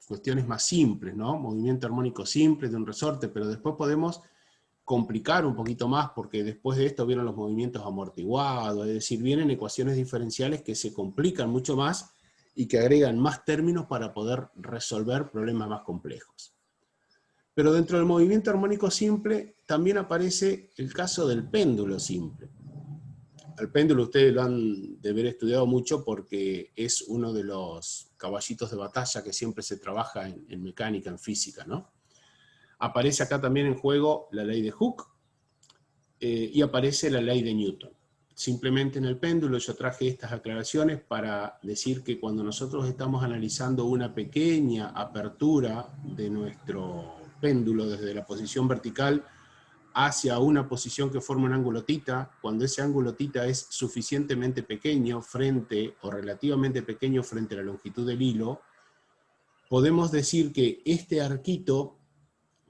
cuestiones más simples, ¿no? Movimiento armónico simple de un resorte, pero después podemos complicar un poquito más, porque después de esto vienen los movimientos amortiguados, es decir, vienen ecuaciones diferenciales que se complican mucho más y que agregan más términos para poder resolver problemas más complejos. Pero dentro del movimiento armónico simple también aparece el caso del péndulo simple. Al péndulo ustedes lo han de haber estudiado mucho porque es uno de los caballitos de batalla que siempre se trabaja en mecánica, en física, ¿no? Aparece acá también en juego la ley de Hooke y aparece la ley de Newton. Simplemente en el péndulo yo traje estas aclaraciones para decir que cuando nosotros estamos analizando una pequeña apertura de nuestro péndulo desde la posición vertical hacia una posición que forma un ángulo θ, cuando ese ángulo θ es suficientemente pequeño frente, o relativamente pequeño frente a la longitud del hilo, podemos decir que este arquito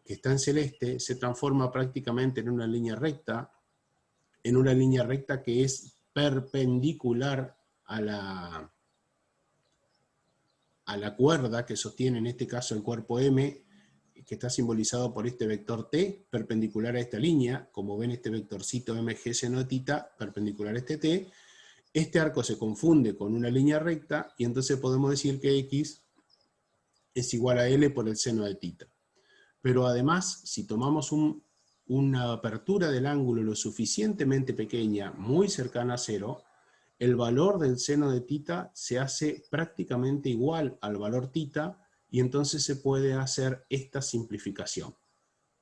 que está en celeste, se transforma prácticamente en una línea recta que es perpendicular a la cuerda que sostiene en este caso el cuerpo M, que está simbolizado por este vector T, perpendicular a esta línea. Como ven, este vectorcito MG seno de θ, perpendicular a este T. Este arco se confunde con una línea recta, y entonces podemos decir que X es igual a L por el seno de θ. pero además, si tomamos una apertura del ángulo lo suficientemente pequeña, muy cercana a cero, el valor del seno de tita se hace prácticamente igual al valor tita, y entonces se puede hacer esta simplificación.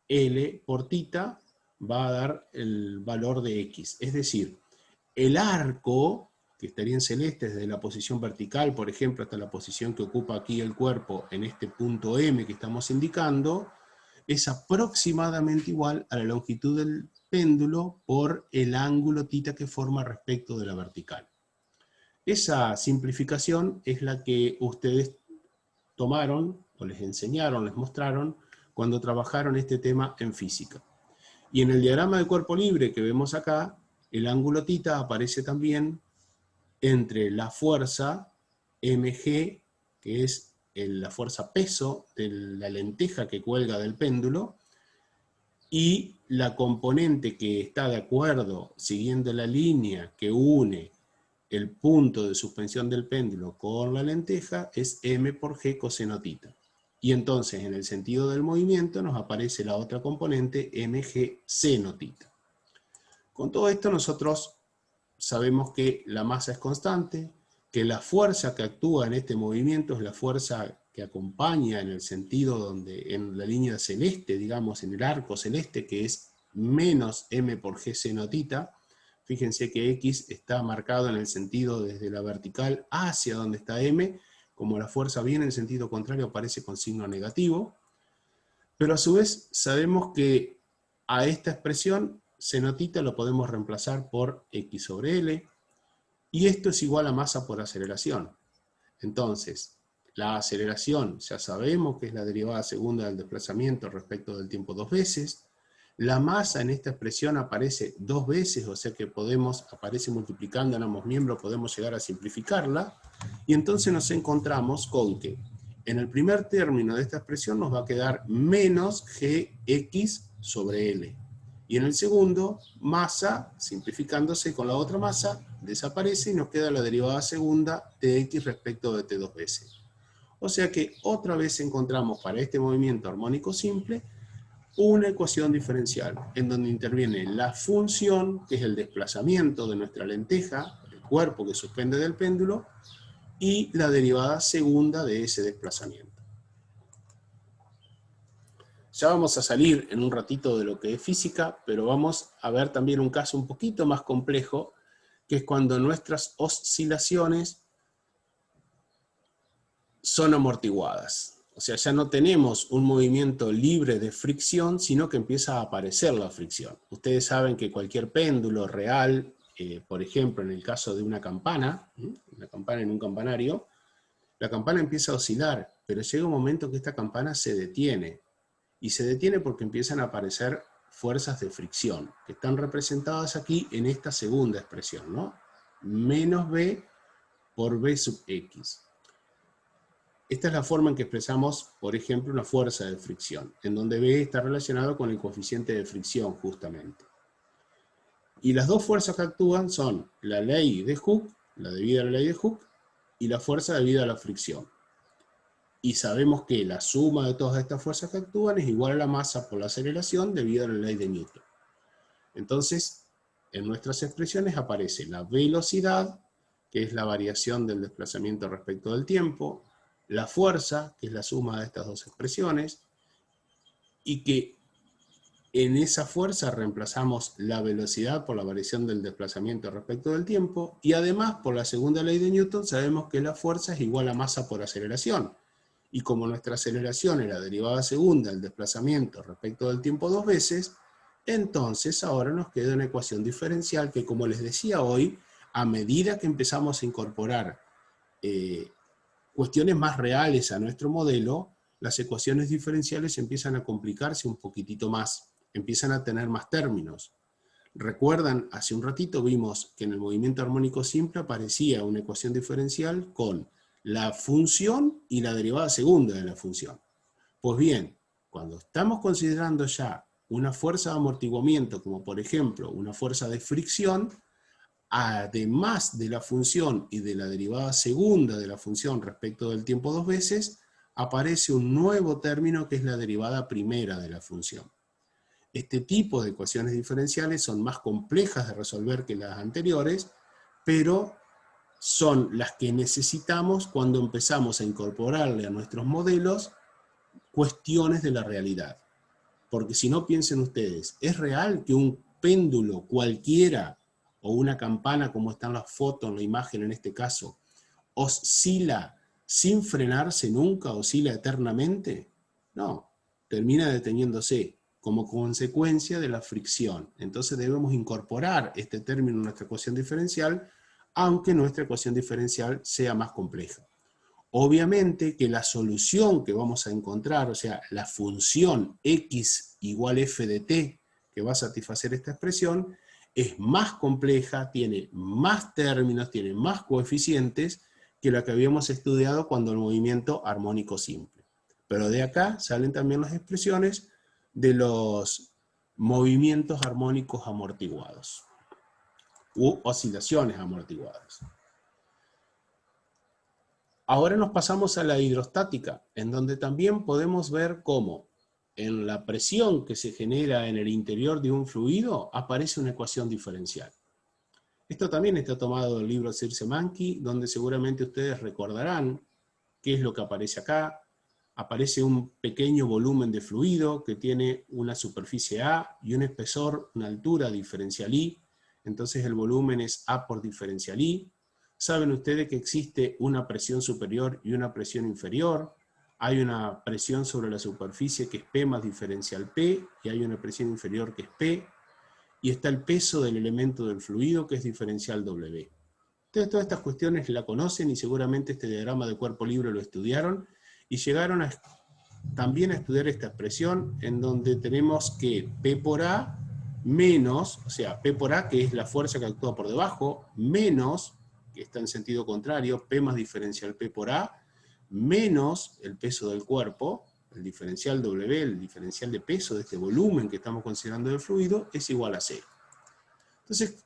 L por tita va a dar el valor de X. Es decir, el arco, que estaría en celeste desde la posición vertical, por ejemplo, hasta la posición que ocupa aquí el cuerpo en este punto M que estamos indicando, es aproximadamente igual a la longitud del péndulo por el ángulo tita que forma respecto de la vertical. Esa simplificación es la que ustedes tomaron, o les enseñaron, les mostraron, cuando trabajaron este tema en física. Y en el diagrama de cuerpo libre que vemos acá, el ángulo tita aparece también entre la fuerza mg, que es la fuerza peso de la lenteja que cuelga del péndulo, y la componente que está de acuerdo, siguiendo la línea que une el punto de suspensión del péndulo con la lenteja, es m por g coseno tita. Y entonces, en el sentido del movimiento, nos aparece la otra componente, mg seno tita. Con todo esto nosotros sabemos que la masa es constante, que la fuerza que actúa en este movimiento es la fuerza que acompaña en el sentido donde, en la línea celeste, digamos, en el arco celeste, que es menos m por g seno tita. Fíjense que X está marcado en el sentido desde la vertical hacia donde está M, como la fuerza viene en sentido contrario aparece con signo negativo, pero a su vez sabemos que a esta expresión seno tita lo podemos reemplazar por X sobre L, y esto es igual a masa por aceleración. Entonces, la aceleración ya sabemos que es la derivada segunda del desplazamiento respecto del tiempo dos veces. La masa en esta expresión aparece dos veces, o sea que aparece multiplicando en ambos miembros, podemos llegar a simplificarla, y entonces nos encontramos con que en el primer término de esta expresión nos va a quedar menos gx sobre L. Y en el segundo, masa, simplificándose con la otra masa, desaparece y nos queda la derivada segunda de x respecto de t dos veces. O sea que otra vez encontramos para este movimiento armónico simple una ecuación diferencial en donde interviene la función, que es el desplazamiento de nuestra lenteja, el cuerpo que suspende del péndulo, y la derivada segunda de ese desplazamiento. Ya vamos a salir en un ratito de lo que es física, pero vamos a ver también un caso un poquito más complejo, que es cuando nuestras oscilaciones son amortiguadas. O sea, ya no tenemos un movimiento libre de fricción, sino que empieza a aparecer la fricción. Ustedes saben que cualquier péndulo real, por ejemplo, en el caso de una campana en un campanario, la campana empieza a oscilar, pero llega un momento que esta campana se detiene. Y se detiene porque empiezan a aparecer fuerzas de fricción, que están representadas aquí en esta segunda expresión, ¿no? Menos B por B sub X. Esta es la forma en que expresamos, por ejemplo, una fuerza de fricción, en donde B está relacionado con el coeficiente de fricción, justamente. Y las dos fuerzas que actúan son la ley de Hooke, la debida a la ley de Hooke, y la fuerza debida a la fricción. Y sabemos que la suma de todas estas fuerzas que actúan es igual a la masa por la aceleración debido a la ley de Newton. Entonces, en nuestras expresiones aparece la velocidad, que es la variación del desplazamiento respecto del tiempo, la fuerza, que es la suma de estas dos expresiones, y que en esa fuerza reemplazamos la velocidad por la variación del desplazamiento respecto del tiempo, y además, por la segunda ley de Newton, sabemos que la fuerza es igual a masa por aceleración. Y como nuestra aceleración es la derivada segunda del desplazamiento respecto del tiempo dos veces, entonces ahora nos queda una ecuación diferencial que, como les decía hoy, a medida que empezamos a incorporar cuestiones más reales a nuestro modelo, las ecuaciones diferenciales empiezan a complicarse un poquitito más, empiezan a tener más términos. Recuerdan, hace un ratito vimos que en el movimiento armónico simple aparecía una ecuación diferencial con la función y la derivada segunda de la función. Pues bien, cuando estamos considerando ya una fuerza de amortiguamiento, como por ejemplo una fuerza de fricción, además de la función y de la derivada segunda de la función respecto del tiempo dos veces, aparece un nuevo término que es la derivada primera de la función. Este tipo de ecuaciones diferenciales son más complejas de resolver que las anteriores, pero son las que necesitamos cuando empezamos a incorporarle a nuestros modelos cuestiones de la realidad. Porque si no, piensen ustedes, ¿es real que un péndulo cualquiera, o una campana como está en la foto, en la imagen en este caso, oscila sin frenarse nunca, oscila eternamente? No, termina deteniéndose como consecuencia de la fricción. Entonces debemos incorporar este término en nuestra ecuación diferencial, aunque nuestra ecuación diferencial sea más compleja. Obviamente que la solución que vamos a encontrar, o sea, la función x igual f de t, que va a satisfacer esta expresión, es más compleja, tiene más términos, tiene más coeficientes que la que habíamos estudiado cuando el movimiento armónico simple. Pero de acá salen también las expresiones de los movimientos armónicos amortiguados u oscilaciones amortiguadas. Ahora nos pasamos a la hidrostática, en donde también podemos ver cómo en la presión que se genera en el interior de un fluido aparece una ecuación diferencial. Esto también está tomado del libro Circe-Mankey, donde seguramente ustedes recordarán qué es lo que aparece acá. Aparece un pequeño volumen de fluido que tiene una superficie A y un espesor, una altura diferencial I. Entonces el volumen es A por diferencial I. Saben ustedes que existe una presión superior y una presión inferior. Hay una presión sobre la superficie que es P más diferencial P, y hay una presión inferior que es P, y está el peso del elemento del fluido que es diferencial W. Ustedes todas estas cuestiones la conocen y seguramente este diagrama de cuerpo libre lo estudiaron, y llegaron también a estudiar esta expresión en donde tenemos que P por A menos, o sea, P por A, que es la fuerza que actúa por debajo, menos, que está en sentido contrario, P más diferencial P por A, menos el peso del cuerpo, el diferencial W, el diferencial de peso de este volumen que estamos considerando del fluido, es igual a 0. Entonces,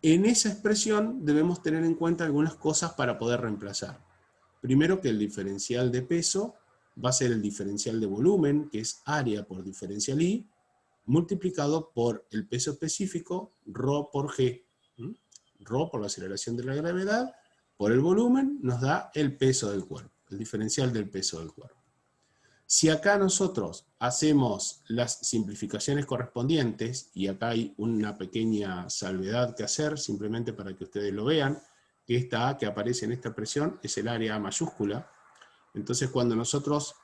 en esa expresión debemos tener en cuenta algunas cosas para poder reemplazar. Primero, que el diferencial de peso va a ser el diferencial de volumen, que es área por diferencial I, multiplicado por el peso específico, ρ por g. Ρ por la aceleración de la gravedad, por el volumen, nos da el peso del cuerpo, el diferencial del peso del cuerpo. Si acá nosotros hacemos las simplificaciones correspondientes, y acá hay una pequeña salvedad que hacer, simplemente para que ustedes lo vean, que esta A que aparece en esta expresión es el área A mayúscula. Entonces cuando nosotros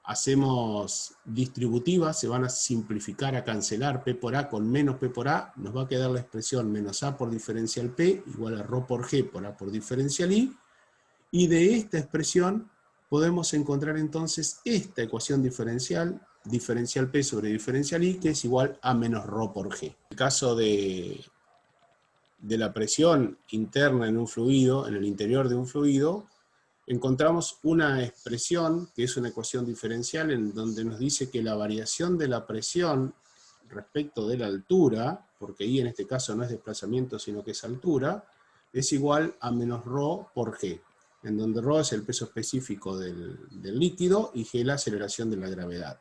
hacemos distributivas, se van a simplificar, a cancelar P por A con menos P por A, nos va a quedar la expresión menos A por diferencial P igual a ρ por G por A por diferencial I, y de esta expresión podemos encontrar entonces esta ecuación diferencial, diferencial P sobre diferencial I, que es igual a menos ρ por G. En el caso de la presión interna en un fluido, en el interior de un fluido, encontramos una expresión que es una ecuación diferencial en donde nos dice que la variación de la presión respecto de la altura, porque I en este caso no es desplazamiento sino que es altura, es igual a menos ρ por G, en donde ρ es el peso específico del líquido y G la aceleración de la gravedad.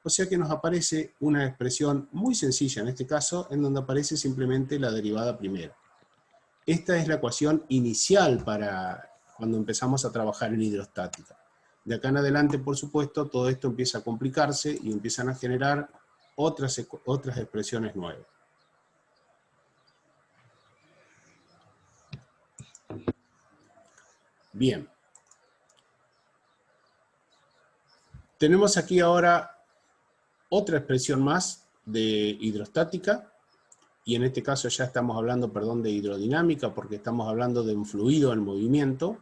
O sea que nos aparece una expresión muy sencilla en este caso, en donde aparece simplemente la derivada primera. Esta es la ecuación inicial para cuando empezamos a trabajar en hidrostática. De acá en adelante, por supuesto, todo esto empieza a complicarse y empiezan a generar otras expresiones nuevas. Bien. Tenemos aquí ahora otra expresión más de hidrostática, y en este caso ya estamos hablando, perdón, de hidrodinámica, porque estamos hablando de un fluido en movimiento,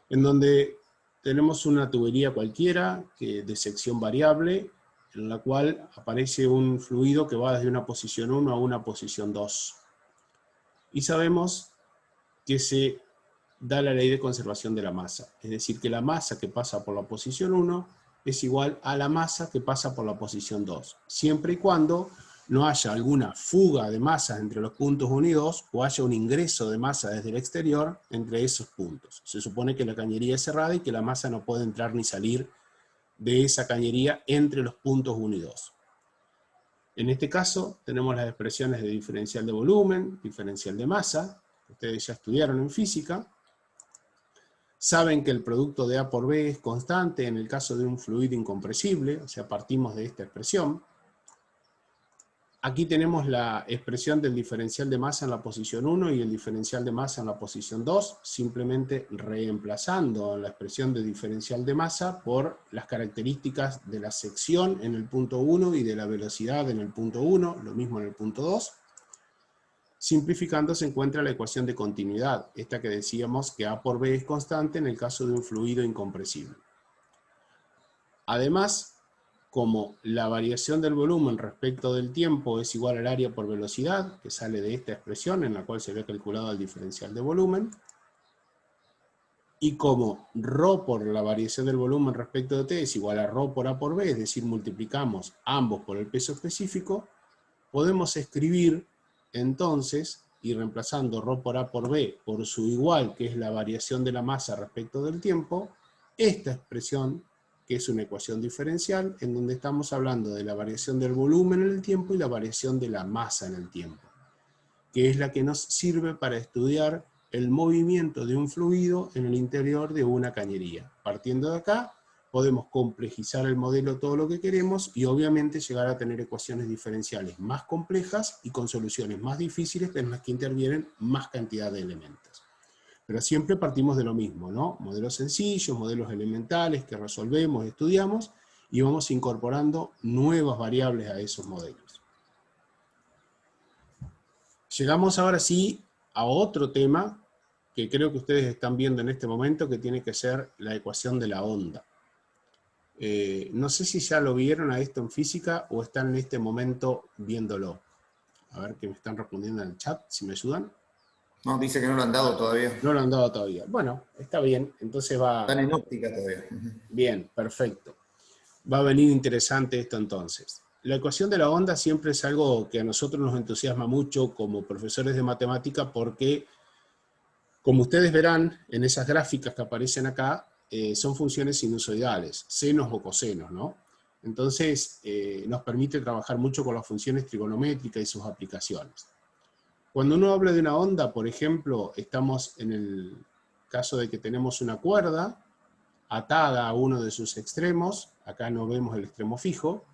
en donde tenemos una tubería cualquiera de sección variable, en la cual aparece un fluido que va desde una posición 1 a una posición 2. Y sabemos que se da la ley de conservación de la masa, es decir, que la masa que pasa por la posición 1 es igual a la masa que pasa por la posición 2, siempre y cuando no haya alguna fuga de masa entre los puntos 1 y 2, o haya un ingreso de masa desde el exterior entre esos puntos. Se supone que la cañería es cerrada y que la masa no puede entrar ni salir de esa cañería entre los puntos 1 y 2. En este caso tenemos las expresiones de diferencial de volumen, diferencial de masa, ustedes ya estudiaron en física. Saben que el producto de A por B es constante en el caso de un fluido incompresible, o sea, partimos de esta expresión. Aquí tenemos la expresión del diferencial de masa en la posición 1 y el diferencial de masa en la posición 2, simplemente reemplazando la expresión de diferencial de masa por las características de la sección en el punto 1 y de la velocidad en el punto 1, lo mismo en el punto 2. Simplificando se encuentra la ecuación de continuidad, esta que decíamos que A por B es constante en el caso de un fluido incompresible. Además, como la variación del volumen respecto del tiempo es igual al área por velocidad, que sale de esta expresión en la cual se ve calculado el diferencial de volumen, y como ρ por la variación del volumen respecto de t es igual a ρ por A por B, es decir, multiplicamos ambos por el peso específico, podemos escribir entonces, y reemplazando ρ por A por B por su igual, que es la variación de la masa respecto del tiempo, esta expresión, que es una ecuación diferencial, en donde estamos hablando de la variación del volumen en el tiempo y la variación de la masa en el tiempo, que es la que nos sirve para estudiar el movimiento de un fluido en el interior de una cañería. Partiendo de acá, podemos complejizar el modelo todo lo que queremos y obviamente llegar a tener ecuaciones diferenciales más complejas y con soluciones más difíciles en las que intervienen más cantidad de elementos. Pero siempre partimos de lo mismo, ¿no? Modelos sencillos, modelos elementales que resolvemos, estudiamos y vamos incorporando nuevas variables a esos modelos. Llegamos ahora sí a otro tema que creo que ustedes están viendo en este momento, que tiene que ser la ecuación de la onda. No sé si ya lo vieron a esto en física o están en este momento viéndolo. A ver que me están respondiendo en el chat, si me ayudan. No, dice que no lo han dado todavía. No lo han dado todavía. Bueno, está bien, entonces va... Están en óptica todavía. Bien, perfecto. Va a venir interesante esto entonces. La ecuación de la onda siempre es algo que a nosotros nos entusiasma mucho como profesores de matemática porque, como ustedes verán en esas gráficas que aparecen acá, son funciones sinusoidales, senos o cosenos, ¿no? Entonces, nos permite trabajar mucho con las funciones trigonométricas y sus aplicaciones. Cuando uno habla de una onda, por ejemplo, estamos en el caso de que tenemos una cuerda atada a uno de sus extremos, acá no vemos el extremo fijo,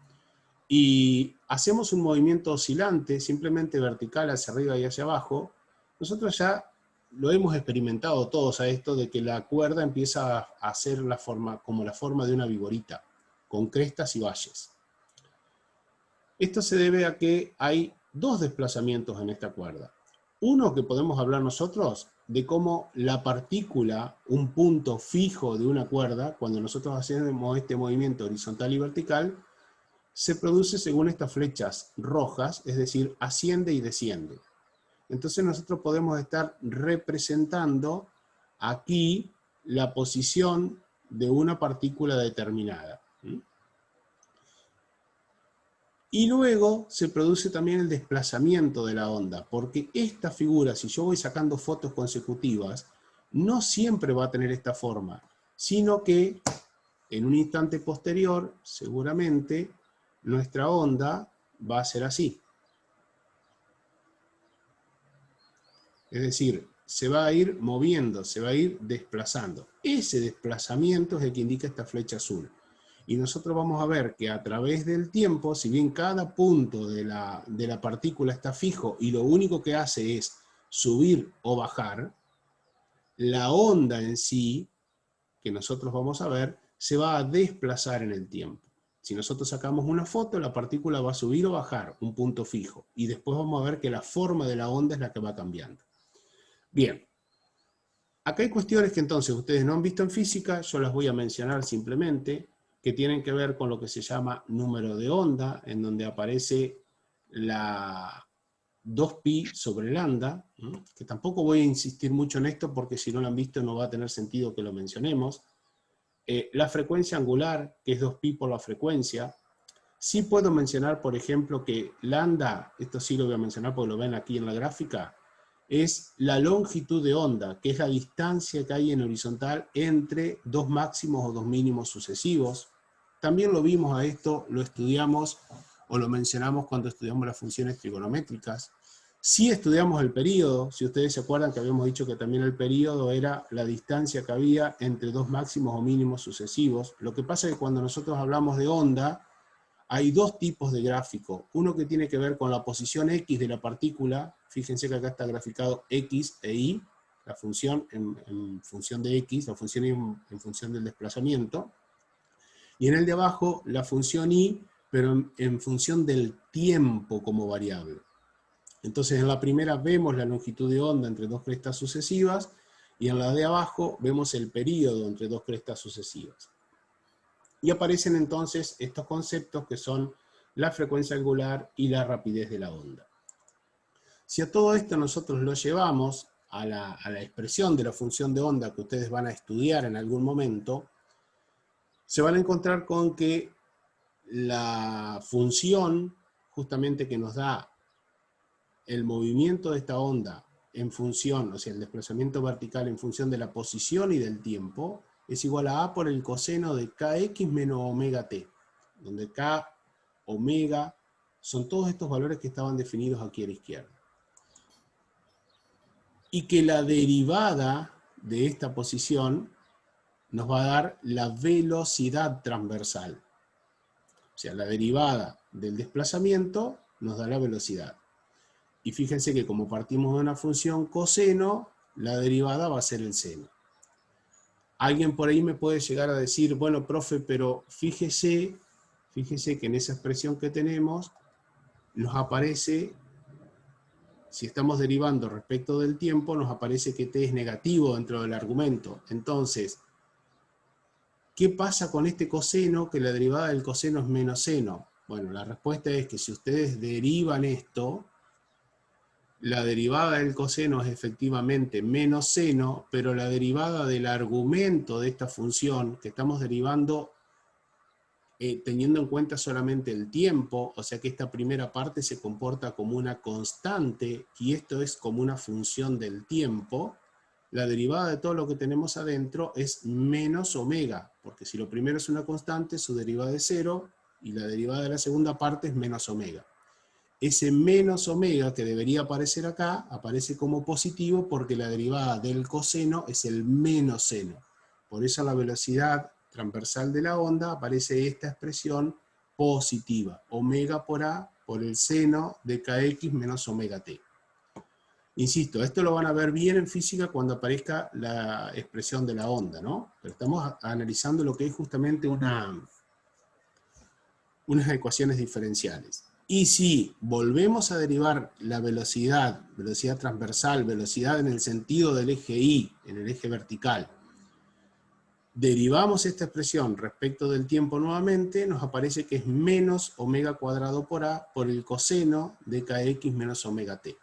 y hacemos un movimiento oscilante, simplemente vertical hacia arriba y hacia abajo. Nosotros ya lo hemos experimentado todos a esto de que la cuerda empieza a hacer como la forma de una viborita, con crestas y valles. Esto se debe a que hay dos desplazamientos en esta cuerda. Uno que podemos hablar nosotros de cómo la partícula, un punto fijo de una cuerda, cuando nosotros hacemos este movimiento horizontal y vertical, se produce según estas flechas rojas, es decir, asciende y desciende. Entonces nosotros podemos estar representando aquí la posición de una partícula determinada. Y luego se produce también el desplazamiento de la onda, porque esta figura, si yo voy sacando fotos consecutivas, no siempre va a tener esta forma, sino que en un instante posterior, seguramente, nuestra onda va a ser así. Es decir, se va a ir moviendo, se va a ir desplazando. Ese desplazamiento es el que indica esta flecha azul. Y nosotros vamos a ver que a través del tiempo, si bien cada punto de la partícula está fijo y lo único que hace es subir o bajar, la onda en sí, que nosotros vamos a ver, se va a desplazar en el tiempo. Si nosotros sacamos una foto, la partícula va a subir o bajar, un punto fijo. Y después vamos a ver que la forma de la onda es la que va cambiando. Bien. Acá hay cuestiones que entonces ustedes no han visto en física, yo las voy a mencionar simplemente, que tienen que ver con lo que se llama número de onda, en donde aparece la 2pi sobre lambda, que tampoco voy a insistir mucho en esto porque si no lo han visto no va a tener sentido que lo mencionemos. La frecuencia angular, que es 2pi por la frecuencia. Sí puedo mencionar, por ejemplo, que lambda, esto sí lo voy a mencionar porque lo ven aquí en la gráfica, es la longitud de onda, que es la distancia que hay en horizontal entre dos máximos o dos mínimos sucesivos. También lo vimos a esto, lo estudiamos o lo mencionamos cuando estudiamos las funciones trigonométricas. Sí estudiamos el período, si ustedes se acuerdan que habíamos dicho que también el período era la distancia que había entre dos máximos o mínimos sucesivos. Lo que pasa es que cuando nosotros hablamos de onda, hay dos tipos de gráfico. Uno que tiene que ver con la posición X de la partícula. Fíjense que acá está graficado X e Y, la función en función de X, la función Y en función del desplazamiento. Y en el de abajo, la función Y, pero en función del tiempo como variable. Entonces en la primera vemos la longitud de onda entre dos crestas sucesivas, y en la de abajo vemos el período entre dos crestas sucesivas. Y aparecen entonces estos conceptos que son la frecuencia angular y la rapidez de la onda. Si a todo esto nosotros lo llevamos a la expresión de la función de onda que ustedes van a estudiar en algún momento, se van a encontrar con que la función justamente que nos da el movimiento de esta onda en función, o sea, el desplazamiento vertical en función de la posición y del tiempo, es igual a A por el coseno de kx menos omega t, donde k, omega, son todos estos valores que estaban definidos aquí a la izquierda. Y que la derivada de esta posición nos va a dar la velocidad transversal. O sea, la derivada del desplazamiento nos da la velocidad. Y fíjense que como partimos de una función coseno, la derivada va a ser el seno. Alguien por ahí me puede llegar a decir, bueno, profe, pero fíjese que en esa expresión que tenemos, nos aparece, si estamos derivando respecto del tiempo, nos aparece que t es negativo dentro del argumento. Entonces, ¿qué pasa con este coseno? Que la derivada del coseno es menos seno. Bueno, la respuesta es que si ustedes derivan esto, la derivada del coseno es efectivamente menos seno, pero la derivada del argumento de esta función que estamos derivando teniendo en cuenta solamente el tiempo, o sea que esta primera parte se comporta como una constante y esto es como una función del tiempo, la derivada de todo lo que tenemos adentro es menos omega, porque si lo primero es una constante, su derivada es 0 y la derivada de la segunda parte es menos omega. Ese menos omega que debería aparecer acá, aparece como positivo porque la derivada del coseno es el menos seno. Por eso la velocidad transversal de la onda aparece esta expresión positiva, omega por A por el seno de kx menos omega t. Insisto, esto lo van a ver bien en física cuando aparezca la expresión de la onda, ¿no? Pero estamos analizando lo que es justamente unas ecuaciones diferenciales. Y si volvemos a derivar la velocidad, velocidad transversal, velocidad en el sentido del eje Y, en el eje vertical, derivamos esta expresión respecto del tiempo nuevamente, nos aparece que es menos omega cuadrado por A por el coseno de kx menos omega t. O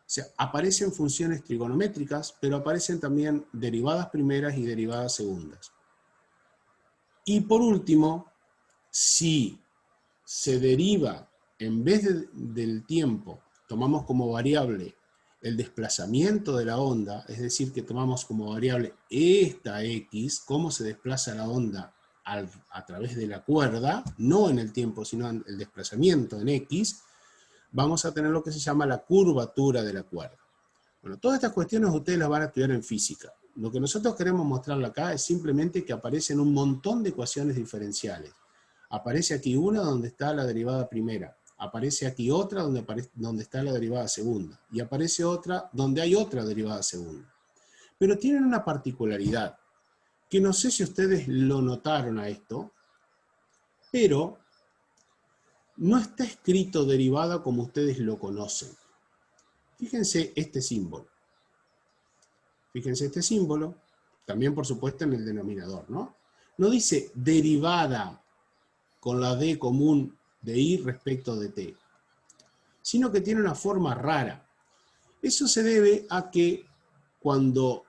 sea, aparecen funciones trigonométricas, pero aparecen también derivadas primeras y derivadas segundas. Y por último, si se deriva, en vez del tiempo, tomamos como variable el desplazamiento de la onda, es decir, que tomamos como variable esta x, cómo se desplaza la onda a través de la cuerda, no en el tiempo, sino en el desplazamiento en x, vamos a tener lo que se llama la curvatura de la cuerda. Bueno, todas estas cuestiones ustedes las van a estudiar en física. Lo que nosotros queremos mostrarle acá es simplemente que aparecen un montón de ecuaciones diferenciales. Aparece aquí una donde está la derivada primera, aparece aquí otra donde está la derivada segunda, y aparece otra donde hay otra derivada segunda. Pero tienen una particularidad, que no sé si ustedes lo notaron a esto, pero no está escrito derivada como ustedes lo conocen. Fíjense este símbolo. Fíjense este símbolo, también por supuesto en el denominador, ¿no? No dice derivada con la d común de y respecto de t, sino que tiene una forma rara. Eso se debe a que cuando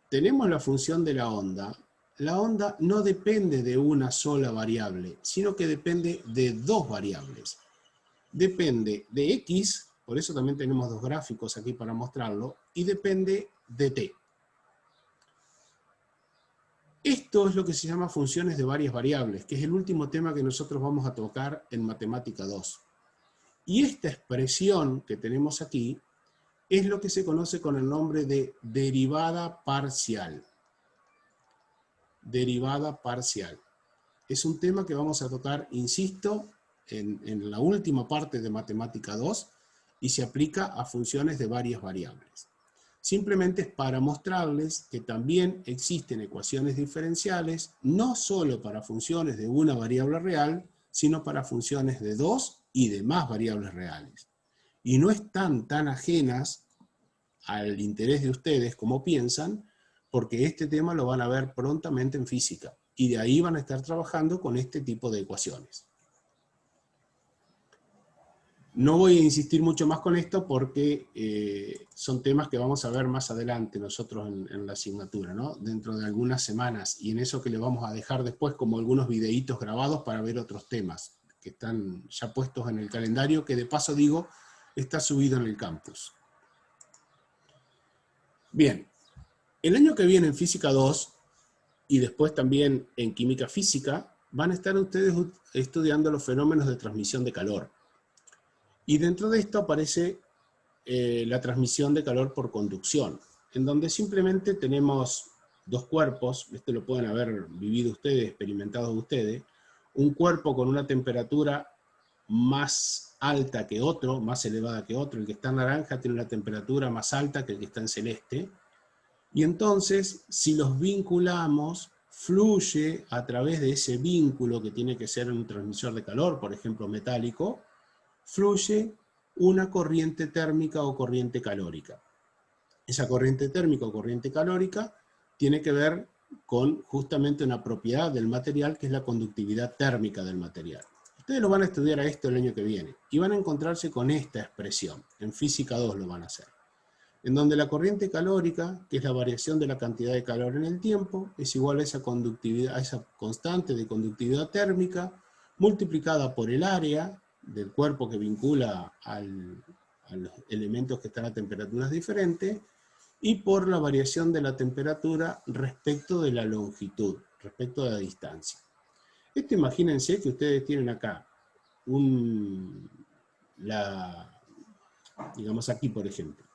tenemos la función de la onda, la onda no depende de una sola variable, sino que depende de dos variables. Depende de X, por eso también tenemos dos gráficos aquí para mostrarlo, y depende de T. Esto es lo que se llama funciones de varias variables, que es el último tema que nosotros vamos a tocar en Matemática 2. Y esta expresión que tenemos aquí es lo que se conoce con el nombre de derivada parcial. Derivada parcial. Es un tema que vamos a tocar, insisto, en la última parte de Matemática 2 y se aplica a funciones de varias variables. Simplemente es para mostrarles que también existen ecuaciones diferenciales, no solo para funciones de una variable real, sino para funciones de dos y de más variables reales. Y no están tan ajenas al interés de ustedes como piensan, porque este tema lo van a ver prontamente en física, y de ahí van a estar trabajando con este tipo de ecuaciones. No voy a insistir mucho más con esto porque son temas que vamos a ver más adelante nosotros en la asignatura, ¿no? Dentro de algunas semanas, y en eso que le vamos a dejar después como algunos videitos grabados para ver otros temas que están ya puestos en el calendario, que de paso digo, está subido en el campus. Bien, el año que viene en Física 2, y después también en Química Física, van a estar ustedes estudiando los fenómenos de transmisión de calor. Y dentro de esto aparece la transmisión de calor por conducción, en donde simplemente tenemos dos cuerpos, esto lo pueden haber vivido ustedes, experimentado ustedes, un cuerpo con una temperatura más alta que otro, más elevada que otro, el que está en naranja tiene una temperatura más alta que el que está en celeste, y entonces si los vinculamos, fluye a través de ese vínculo que tiene que ser un transmisor de calor, por ejemplo metálico, fluye una corriente térmica o corriente calórica. Esa corriente térmica o corriente calórica tiene que ver con justamente una propiedad del material que es la conductividad térmica del material. Ustedes lo van a estudiar a esto el año que viene y van a encontrarse con esta expresión. En Física 2 lo van a hacer. En donde la corriente calórica, que es la variación de la cantidad de calor en el tiempo, es igual a esa conductividad, a esa constante de conductividad térmica multiplicada por el área del cuerpo que vincula a los elementos que están a temperaturas diferentes, y por la variación de la temperatura respecto de la longitud, respecto de la distancia. Esto imagínense que ustedes tienen acá, digamos aquí por ejemplo,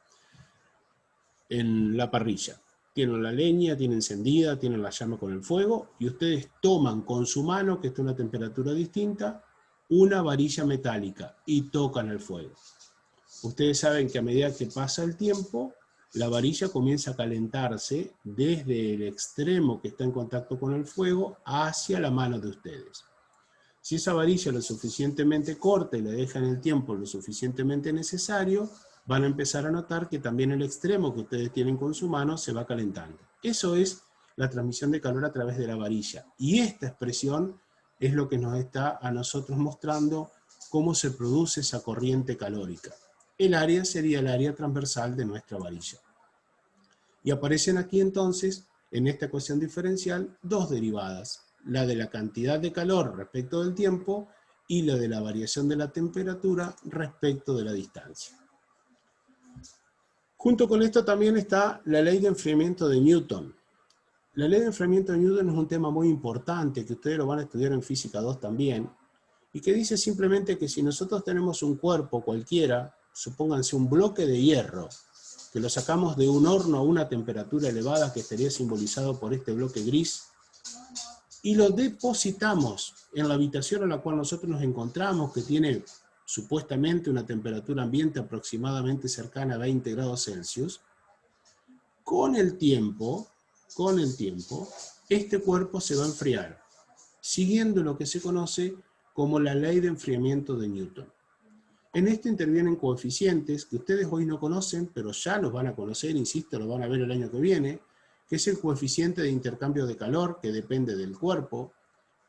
en la parrilla. Tienen la leña, tienen encendida, tienen la llama con el fuego, y ustedes toman con su mano, que está a una temperatura distinta, una varilla metálica y tocan el fuego. Ustedes saben que a medida que pasa el tiempo, la varilla comienza a calentarse desde el extremo que está en contacto con el fuego hacia la mano de ustedes. Si esa varilla es lo suficientemente corta y la dejan el tiempo lo suficientemente necesario, van a empezar a notar que también el extremo que ustedes tienen con su mano se va calentando. Eso es la transmisión de calor a través de la varilla. Y esta expresión es lo que nos está a nosotros mostrando cómo se produce esa corriente calórica. El área sería el área transversal de nuestra varilla. Y aparecen aquí entonces, en esta ecuación diferencial, dos derivadas. La de la cantidad de calor respecto del tiempo y la de la variación de la temperatura respecto de la distancia. Junto con esto también está la ley de enfriamiento de Newton. La ley de enfriamiento de Newton es un tema muy importante que ustedes lo van a estudiar en Física 2 también, y que dice simplemente que si nosotros tenemos un cuerpo cualquiera, supónganse un bloque de hierro, que lo sacamos de un horno a una temperatura elevada que estaría simbolizado por este bloque gris, y lo depositamos en la habitación en la cual nosotros nos encontramos, que tiene supuestamente una temperatura ambiente aproximadamente cercana a 20 grados Celsius, con el tiempo, este cuerpo se va a enfriar, siguiendo lo que se conoce como la ley de enfriamiento de Newton. En esto intervienen coeficientes que ustedes hoy no conocen, pero ya los van a conocer, insisto, lo van a ver el año que viene, que es el coeficiente de intercambio de calor, que depende del cuerpo,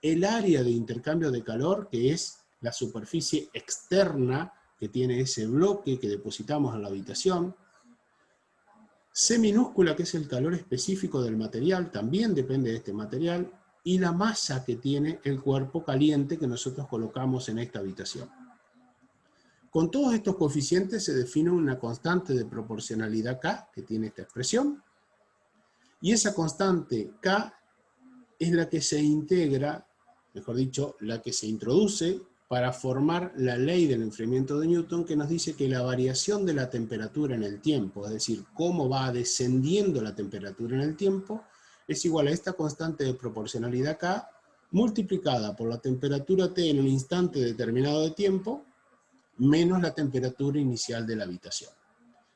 el área de intercambio de calor, que es la superficie externa que tiene ese bloque que depositamos en la habitación, C minúscula, que es el calor específico del material, también depende de este material, y la masa que tiene el cuerpo caliente que nosotros colocamos en esta habitación. Con todos estos coeficientes se define una constante de proporcionalidad K, que tiene esta expresión, y esa constante K es la que se integra, mejor dicho, la que se introduce para formar la ley del enfriamiento de Newton, que nos dice que la variación de la temperatura en el tiempo, es decir, cómo va descendiendo la temperatura en el tiempo, es igual a esta constante de proporcionalidad K, multiplicada por la temperatura T en un instante determinado de tiempo, menos la temperatura inicial de la habitación.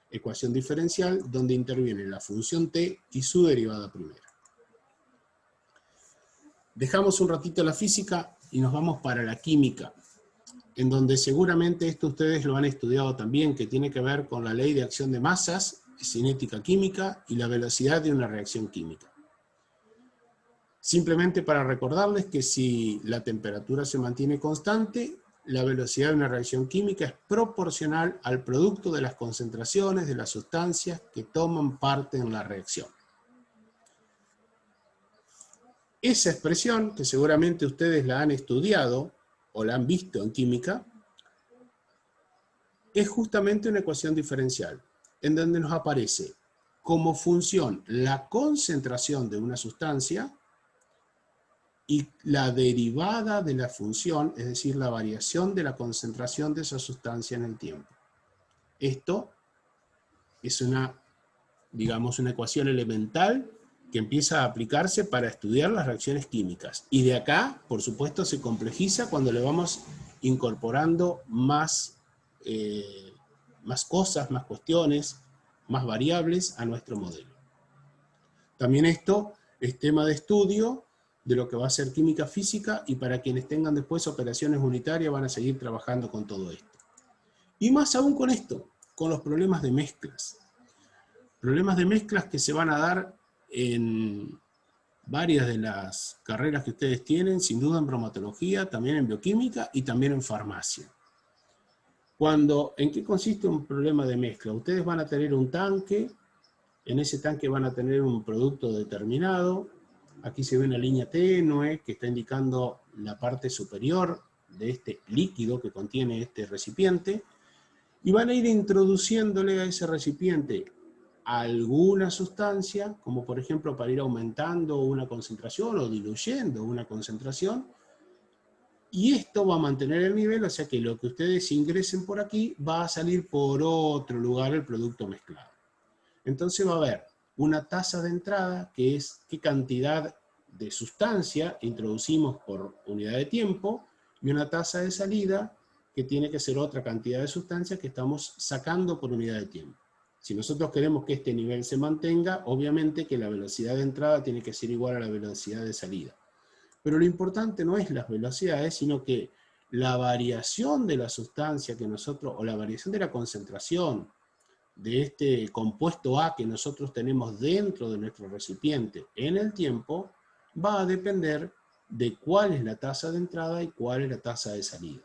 Ecuación diferencial donde interviene la función T y su derivada primera. Dejamos un ratito la física y nos vamos para la química, en donde seguramente esto ustedes lo han estudiado también, que tiene que ver con la ley de acción de masas, cinética química y la velocidad de una reacción química. Simplemente para recordarles que si la temperatura se mantiene constante, la velocidad de una reacción química es proporcional al producto de las concentraciones de las sustancias que toman parte en la reacción. Esa expresión, que seguramente ustedes la han estudiado o la han visto en química, es justamente una ecuación diferencial, en donde nos aparece como función la concentración de una sustancia y la derivada de la función, es decir, la variación de la concentración de esa sustancia en el tiempo. Esto es digamos, una ecuación elemental que empieza a aplicarse para estudiar las reacciones químicas. Y de acá, por supuesto, se complejiza cuando le vamos incorporando más cosas, más cuestiones, más variables a nuestro modelo. También esto es tema de estudio de lo que va a ser química física, y para quienes tengan después operaciones unitarias van a seguir trabajando con todo esto. Y más aún con esto, con los problemas de mezclas. Problemas de mezclas que se van a dar en varias de las carreras que ustedes tienen, sin duda en bromatología, también en bioquímica y también en farmacia. ¿En qué consiste un problema de mezcla? Ustedes van a tener un tanque, en ese tanque van a tener un producto determinado. Aquí se ve una línea tenue que está indicando la parte superior de este líquido que contiene este recipiente, y van a ir introduciéndole a ese recipiente alguna sustancia, como por ejemplo para ir aumentando una concentración o diluyendo una concentración, y esto va a mantener el nivel, o sea que lo que ustedes ingresen por aquí va a salir por otro lugar el producto mezclado. Entonces va a haber una tasa de entrada, que es qué cantidad de sustancia introducimos por unidad de tiempo, y una tasa de salida, que tiene que ser otra cantidad de sustancia que estamos sacando por unidad de tiempo. Si nosotros queremos que este nivel se mantenga, obviamente que la velocidad de entrada tiene que ser igual a la velocidad de salida. Pero lo importante no es las velocidades, sino que la variación de la sustancia que nosotros, o la variación de la concentración de este compuesto A que nosotros tenemos dentro de nuestro recipiente en el tiempo, va a depender de cuál es la tasa de entrada y cuál es la tasa de salida.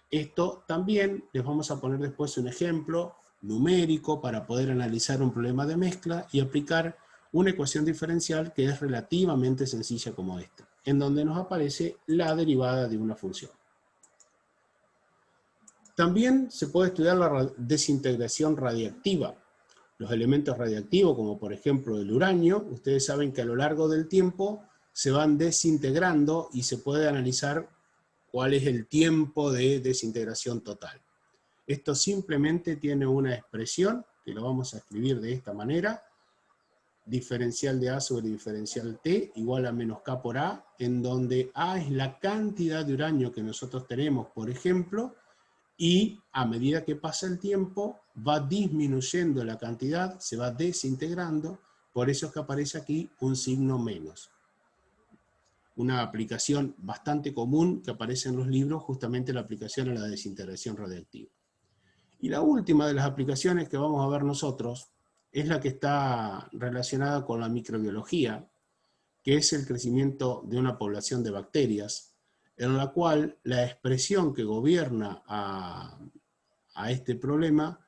Esto también les vamos a poner después un ejemplo numérico para poder analizar un problema de mezcla y aplicar una ecuación diferencial que es relativamente sencilla como esta, en donde nos aparece la derivada de una función. También se puede estudiar la desintegración radiactiva. Los elementos radiactivos, como por ejemplo el uranio, ustedes saben que a lo largo del tiempo se van desintegrando y se puede analizar cuál es el tiempo de desintegración total. Esto simplemente tiene una expresión, que lo vamos a escribir de esta manera: diferencial de A sobre diferencial T igual a menos K por A, en donde A es la cantidad de uranio que nosotros tenemos, por ejemplo, y a medida que pasa el tiempo va disminuyendo la cantidad, se va desintegrando, por eso es que aparece aquí un signo menos. Una aplicación bastante común que aparece en los libros, justamente la aplicación a la desintegración radiactiva. Y la última de las aplicaciones que vamos a ver nosotros es la que está relacionada con la microbiología, que es el crecimiento de una población de bacterias, en la cual la expresión que gobierna a este problema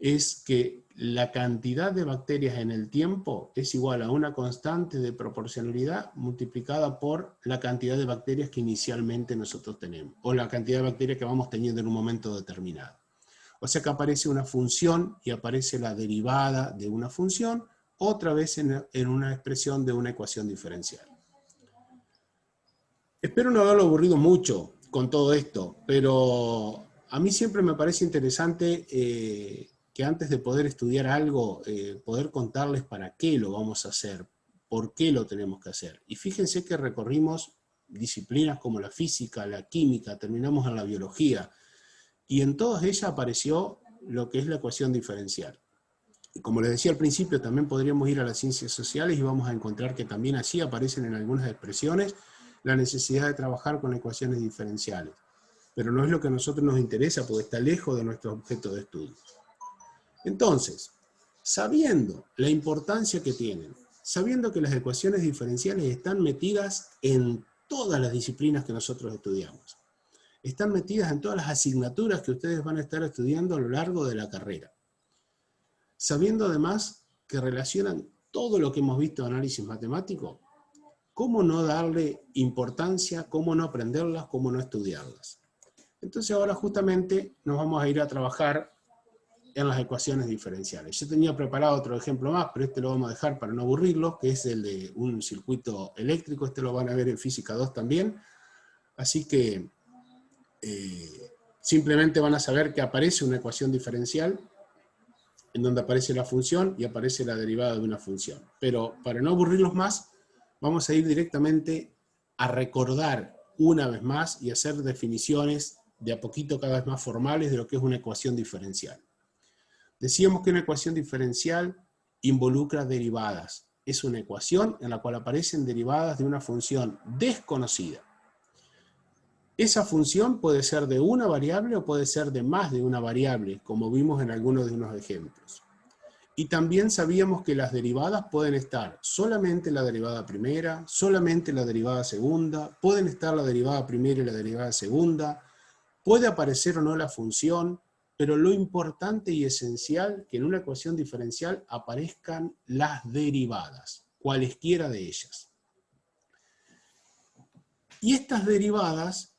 es que la cantidad de bacterias en el tiempo es igual a una constante de proporcionalidad multiplicada por la cantidad de bacterias que inicialmente nosotros tenemos, o la cantidad de bacterias que vamos teniendo en un momento determinado. O sea que aparece una función y aparece la derivada de una función, otra vez en una expresión de una ecuación diferencial. Espero no haberlo aburrido mucho con todo esto, pero a mí siempre me parece interesante que antes de poder estudiar algo, poder contarles para qué lo vamos a hacer, por qué lo tenemos que hacer. Y fíjense que recorrimos disciplinas como la física, la química, terminamos en la biología, y en todas ellas apareció lo que es la ecuación diferencial. Y como les decía al principio, también podríamos ir a las ciencias sociales y vamos a encontrar que también así aparecen en algunas expresiones la necesidad de trabajar con ecuaciones diferenciales. Pero no es lo que a nosotros nos interesa porque está lejos de nuestro objeto de estudio. Entonces, sabiendo la importancia que tienen, sabiendo que las ecuaciones diferenciales están metidas en todas las disciplinas que nosotros estudiamos, están metidas en todas las asignaturas que ustedes van a estar estudiando a lo largo de la carrera, sabiendo además que relacionan todo lo que hemos visto en análisis matemático, ¿cómo no darle importancia, cómo no aprenderlas, cómo no estudiarlas? Entonces ahora justamente nos vamos a ir a trabajar en las ecuaciones diferenciales. Yo tenía preparado otro ejemplo más, pero este lo vamos a dejar para no aburrirlos, que es el de un circuito eléctrico. Este lo van a ver en Física 2 también. Así que simplemente van a saber que aparece una ecuación diferencial en donde aparece la función y aparece la derivada de una función. Pero para no aburrirlos más, vamos a ir directamente a recordar una vez más y hacer definiciones de a poquito cada vez más formales de lo que es una ecuación diferencial. Decíamos que una ecuación diferencial involucra derivadas. Es una ecuación en la cual aparecen derivadas de una función desconocida. Esa función puede ser de una variable o puede ser de más de una variable, como vimos en algunos de unos ejemplos. Y también sabíamos que las derivadas pueden estar solamente la derivada primera, solamente la derivada segunda, pueden estar la derivada primera y la derivada segunda, puede aparecer o no la función, pero lo importante y esencial que en una ecuación diferencial aparezcan las derivadas, cualesquiera de ellas. Y estas derivadas,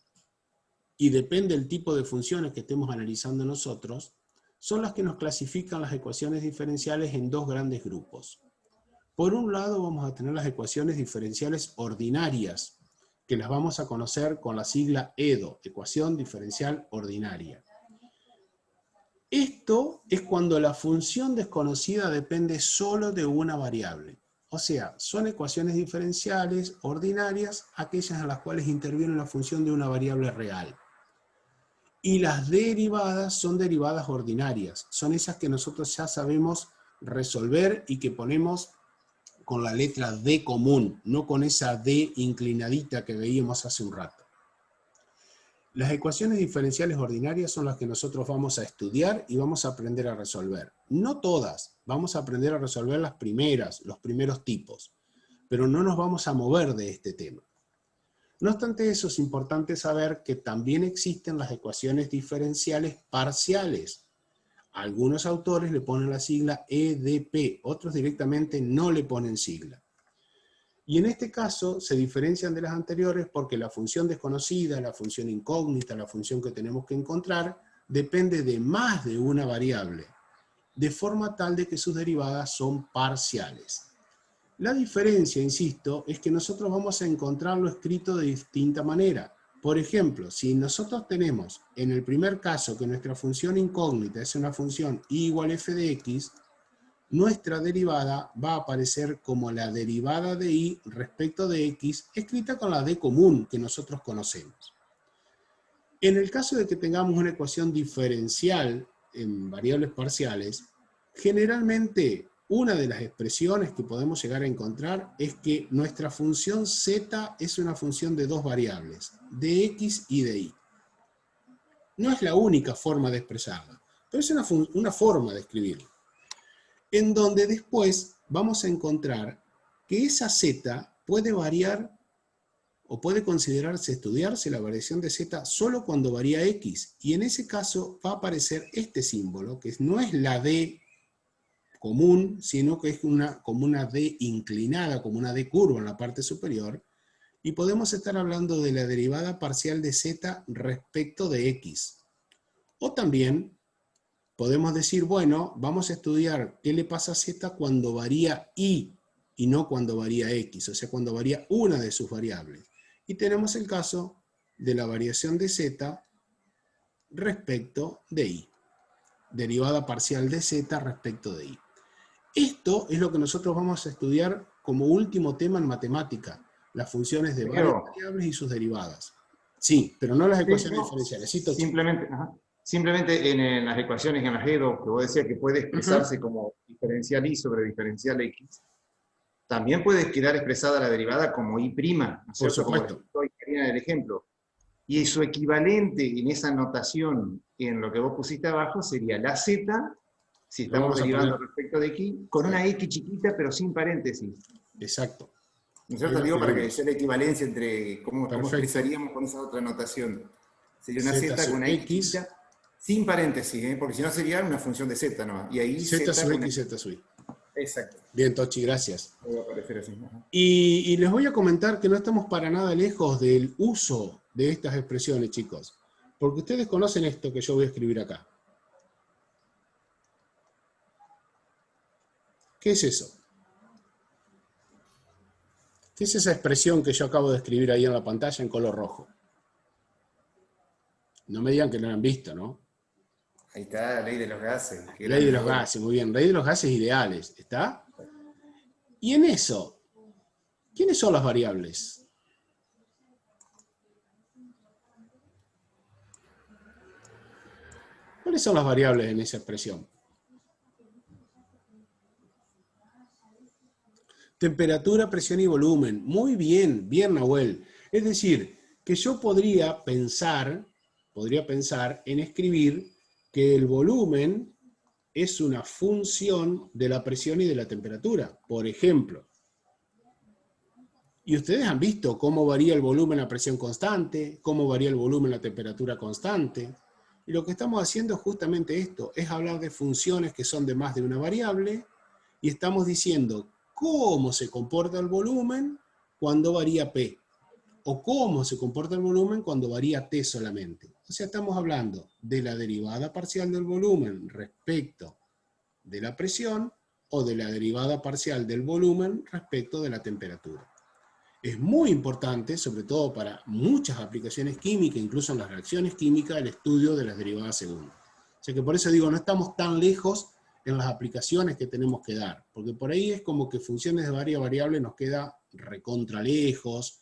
y depende del tipo de funciones que estemos analizando nosotros, son las que nos clasifican las ecuaciones diferenciales en dos grandes grupos. Por un lado vamos a tener las ecuaciones diferenciales ordinarias, que las vamos a conocer con la sigla EDO, ecuación diferencial ordinaria. Esto es cuando la función desconocida depende solo de una variable. O sea, son ecuaciones diferenciales ordinarias, aquellas en las cuales interviene la función de una variable real. Y las derivadas son derivadas ordinarias, son esas que nosotros ya sabemos resolver y que ponemos con la letra D común, no con esa D inclinadita que veíamos hace un rato. Las ecuaciones diferenciales ordinarias son las que nosotros vamos a estudiar y vamos a aprender a resolver. No todas, vamos a aprender a resolver las primeras, los primeros tipos, pero no nos vamos a mover de este tema. No obstante eso, es importante saber que también existen las ecuaciones diferenciales parciales. Algunos autores le ponen la sigla EDP, otros directamente no le ponen sigla. Y en este caso se diferencian de las anteriores porque la función desconocida, la función incógnita, la función que tenemos que encontrar, depende de más de una variable, de forma tal de que sus derivadas son parciales. La diferencia, insisto, es que nosotros vamos a encontrarlo escrito de distinta manera. Por ejemplo, si nosotros tenemos en el primer caso que nuestra función incógnita es una función y igual a f de x, nuestra derivada va a aparecer como la derivada de y respecto de x, escrita con la d común que nosotros conocemos. En el caso de que tengamos una ecuación diferencial en variables parciales, generalmente una de las expresiones que podemos llegar a encontrar es que nuestra función z es una función de dos variables, de x y de y. No es la única forma de expresarla, pero es una forma de escribirla. En donde después vamos a encontrar que esa z puede variar o puede considerarse estudiarse la variación de z solo cuando varía x, y en ese caso va a aparecer este símbolo, que no es la d común, sino que es como una d inclinada, como una d curva en la parte superior, y podemos estar hablando de la derivada parcial de z respecto de x. O también podemos decir, bueno, vamos a estudiar qué le pasa a z cuando varía y no cuando varía x, o sea, cuando varía una de sus variables. Y tenemos el caso de la variación de z respecto de y. Derivada parcial de z respecto de y. Esto es lo que nosotros vamos a estudiar como último tema en matemática, las funciones de varias variables y sus derivadas. Sí, pero no las ecuaciones diferenciales. Sí, simplemente en las ecuaciones en la GEDO, que vos decías que puede expresarse como diferencial y sobre diferencial x, también puede quedar expresada la derivada como y', ¿no es cierto? Como explicó Karina en el ejemplo. Y su equivalente en esa notación, en lo que vos pusiste abajo, sería la z, si estamos derivando respecto de x, con una x chiquita, pero sin paréntesis. Exacto. ¿No es cierto? Digo, para que sea la equivalencia entre cómo expresaríamos con esa otra notación. Sería una z con una x chiquita, sin paréntesis, porque si no sería una función de z, ¿no? Y ahí z sub x, z sub y. Exacto. Bien, Tochi, gracias. Puede aparecer así. Y les voy a comentar que no estamos para nada lejos del uso de estas expresiones, chicos. Porque ustedes conocen esto que yo voy a escribir acá. ¿Qué es eso? ¿Qué es esa expresión que yo acabo de escribir ahí en la pantalla en color rojo? No me digan que no la han visto, ¿no? Ahí está, ley de los gases. Ley de los gases, muy bien. Ley de los gases ideales, ¿está? Y en eso, ¿quiénes son las variables? ¿Cuáles son las variables en esa expresión? Temperatura, presión y volumen. Muy bien, bien, Nahuel. Es decir, que yo podría pensar en escribir que el volumen es una función de la presión y de la temperatura, por ejemplo. Y ustedes han visto cómo varía el volumen a presión constante, cómo varía el volumen a temperatura constante. Y lo que estamos haciendo es justamente esto, es hablar de funciones que son de más de una variable, y estamos diciendo cómo se comporta el volumen cuando varía P, o cómo se comporta el volumen cuando varía T solamente. O sea, estamos hablando de la derivada parcial del volumen respecto de la presión, o de la derivada parcial del volumen respecto de la temperatura. Es muy importante, sobre todo para muchas aplicaciones químicas, incluso en las reacciones químicas, el estudio de las derivadas segundas. O sea que por eso digo, no estamos tan lejos en las aplicaciones que tenemos que dar, porque por ahí es como que funciones de varias variables nos queda recontra lejos,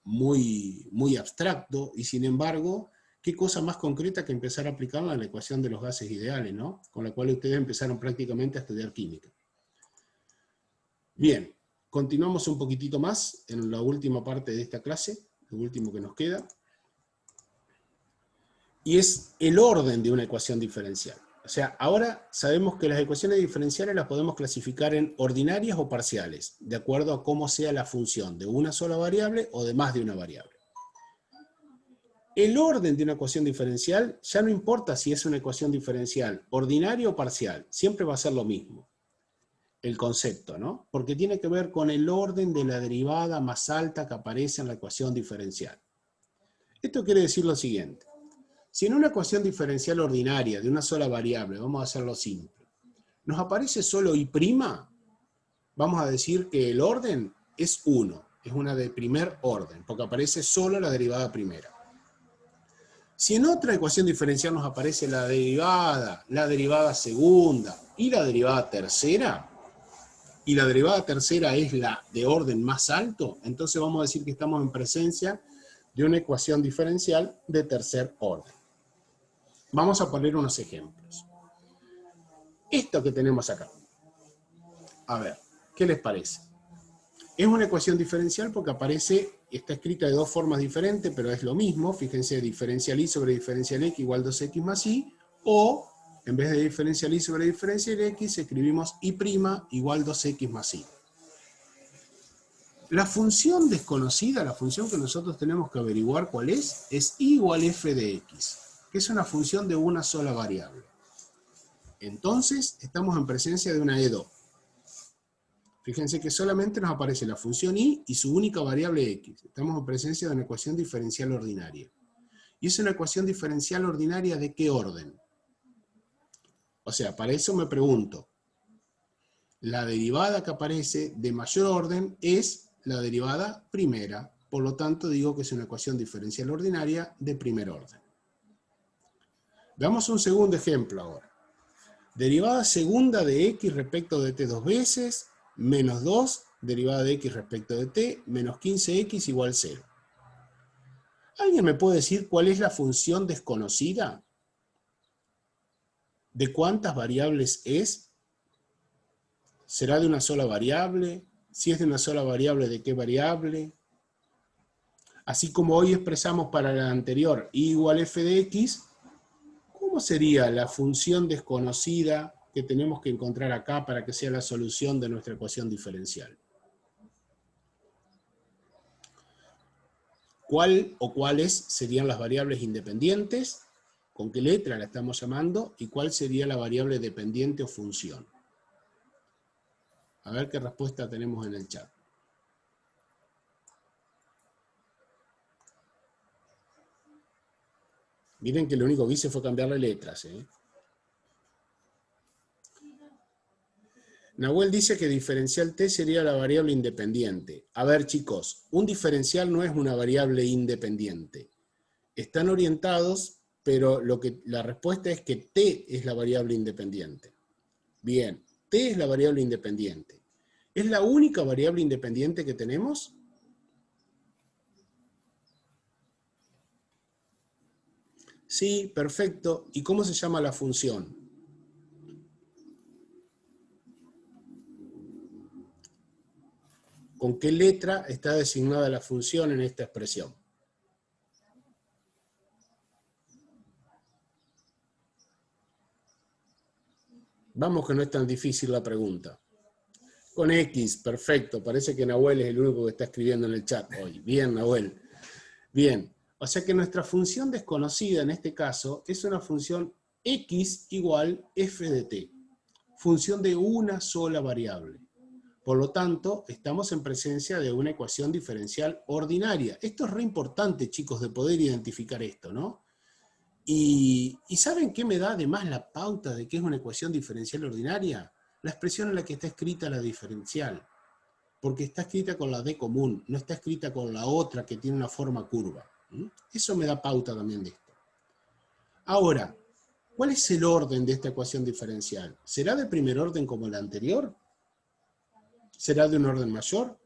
muy abstracto, y sin embargo, qué cosa más concreta que empezar a aplicarla a la ecuación de los gases ideales, ¿no? Con la cual ustedes empezaron prácticamente a estudiar química. Bien, continuamos un poquitito más en la última parte de esta clase, lo último que nos queda, y es el orden de una ecuación diferencial. O sea, ahora sabemos que las ecuaciones diferenciales las podemos clasificar en ordinarias o parciales, de acuerdo a cómo sea la función de una sola variable o de más de una variable. El orden de una ecuación diferencial ya no importa si es una ecuación diferencial ordinaria o parcial, siempre va a ser lo mismo. El concepto, ¿no? Porque tiene que ver con el orden de la derivada más alta que aparece en la ecuación diferencial. Esto quiere decir lo siguiente. Si en una ecuación diferencial ordinaria de una sola variable, vamos a hacerlo simple, nos aparece solo y', vamos a decir que el orden es 1, es una de primer orden, porque aparece solo la derivada primera. Si en otra ecuación diferencial nos aparece la derivada segunda y la derivada tercera, y la derivada tercera es la de orden más alto, entonces vamos a decir que estamos en presencia de una ecuación diferencial de tercer orden. Vamos a poner unos ejemplos. Esto que tenemos acá. A ver, ¿qué les parece? Es una ecuación diferencial porque está escrita de dos formas diferentes, pero es lo mismo. Fíjense, diferencial y sobre diferencial x igual 2x más y, o en vez de diferencial y sobre diferencial x, escribimos y' igual 2x más y. La función desconocida, la función que nosotros tenemos que averiguar cuál es I igual f de x, que es una función de una sola variable. Entonces, estamos en presencia de una EDO. Fíjense que solamente nos aparece la función y su única variable x. Estamos en presencia de una ecuación diferencial ordinaria. ¿Y es una ecuación diferencial ordinaria de qué orden? O sea, para eso me pregunto, la derivada que aparece de mayor orden es la derivada primera, por lo tanto digo que es una ecuación diferencial ordinaria de primer orden. Veamos un segundo ejemplo ahora. Derivada segunda de x respecto de t dos veces, menos 2, derivada de x respecto de t, menos 15x igual 0. ¿Alguien me puede decir cuál es la función desconocida? ¿De cuántas variables es? ¿Será de una sola variable? Si es de una sola variable, ¿de qué variable? Así como hoy expresamos para la anterior y igual f de x, ¿cómo sería la función desconocida que tenemos que encontrar acá para que sea la solución de nuestra ecuación diferencial? ¿Cuál o cuáles serían las variables independientes? ¿Con qué letra la estamos llamando? ¿Y cuál sería la variable dependiente o función? A ver qué respuesta tenemos en el chat. Miren que lo único que hice fue cambiarle letras, ¿eh? Nahuel dice que diferencial t sería la variable independiente. A ver, chicos, un diferencial no es una variable independiente. Están orientados, pero la respuesta es que t es la variable independiente. Bien, t es la variable independiente. ¿Es la única variable independiente que tenemos? Sí, perfecto. ¿Y cómo se llama la función? ¿Con qué letra está designada la función en esta expresión? Vamos que no es tan difícil la pregunta. Con X, perfecto. Parece que Nahuel es el único que está escribiendo en el chat hoy. Bien, Nahuel. Bien. O sea que nuestra función desconocida en este caso es una función X igual f de t. Función de una sola variable. Por lo tanto, estamos en presencia de una ecuación diferencial ordinaria. Esto es re importante, chicos, de poder identificar esto, ¿no? ¿Y saben qué me da además la pauta de que es una ecuación diferencial ordinaria? La expresión en la que está escrita la diferencial. Porque está escrita con la D común, no está escrita con la otra que tiene una forma curva. Eso me da pauta también de esto. Ahora, ¿cuál es el orden de esta ecuación diferencial? ¿Será de primer orden como la anterior? ¿Será de un orden mayor?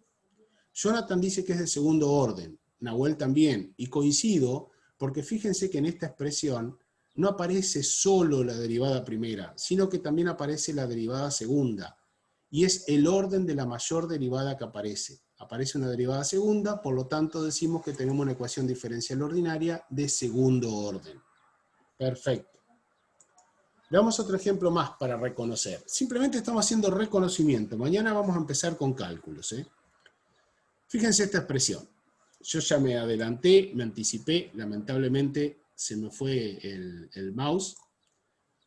Jonathan dice que es de segundo orden, Nahuel también, y coincido porque fíjense que en esta expresión no aparece solo la derivada primera, sino que también aparece la derivada segunda, y es el orden de la mayor derivada que aparece. Aparece una derivada segunda, por lo tanto decimos que tenemos una ecuación diferencial ordinaria de segundo orden. Perfecto. Veamos otro ejemplo más para reconocer. Simplemente estamos haciendo reconocimiento. Mañana vamos a empezar con cálculos, ¿eh? Fíjense esta expresión. Yo ya me adelanté, me anticipé, lamentablemente se me fue el mouse,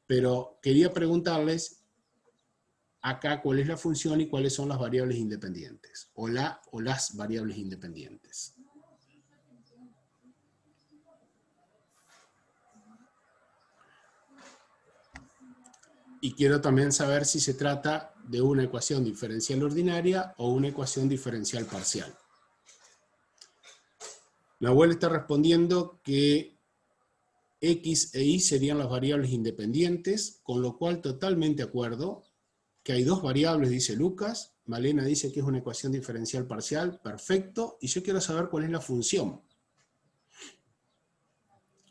pero quería preguntarles acá cuál es la función y cuáles son las variables independientes, o las variables independientes. Y quiero también saber si se trata de una ecuación diferencial ordinaria o una ecuación diferencial parcial. Nahuel está respondiendo que X e Y serían las variables independientes, con lo cual totalmente de acuerdo, que hay dos variables, dice Lucas. Malena dice que es una ecuación diferencial parcial, perfecto, y yo quiero saber cuál es la función.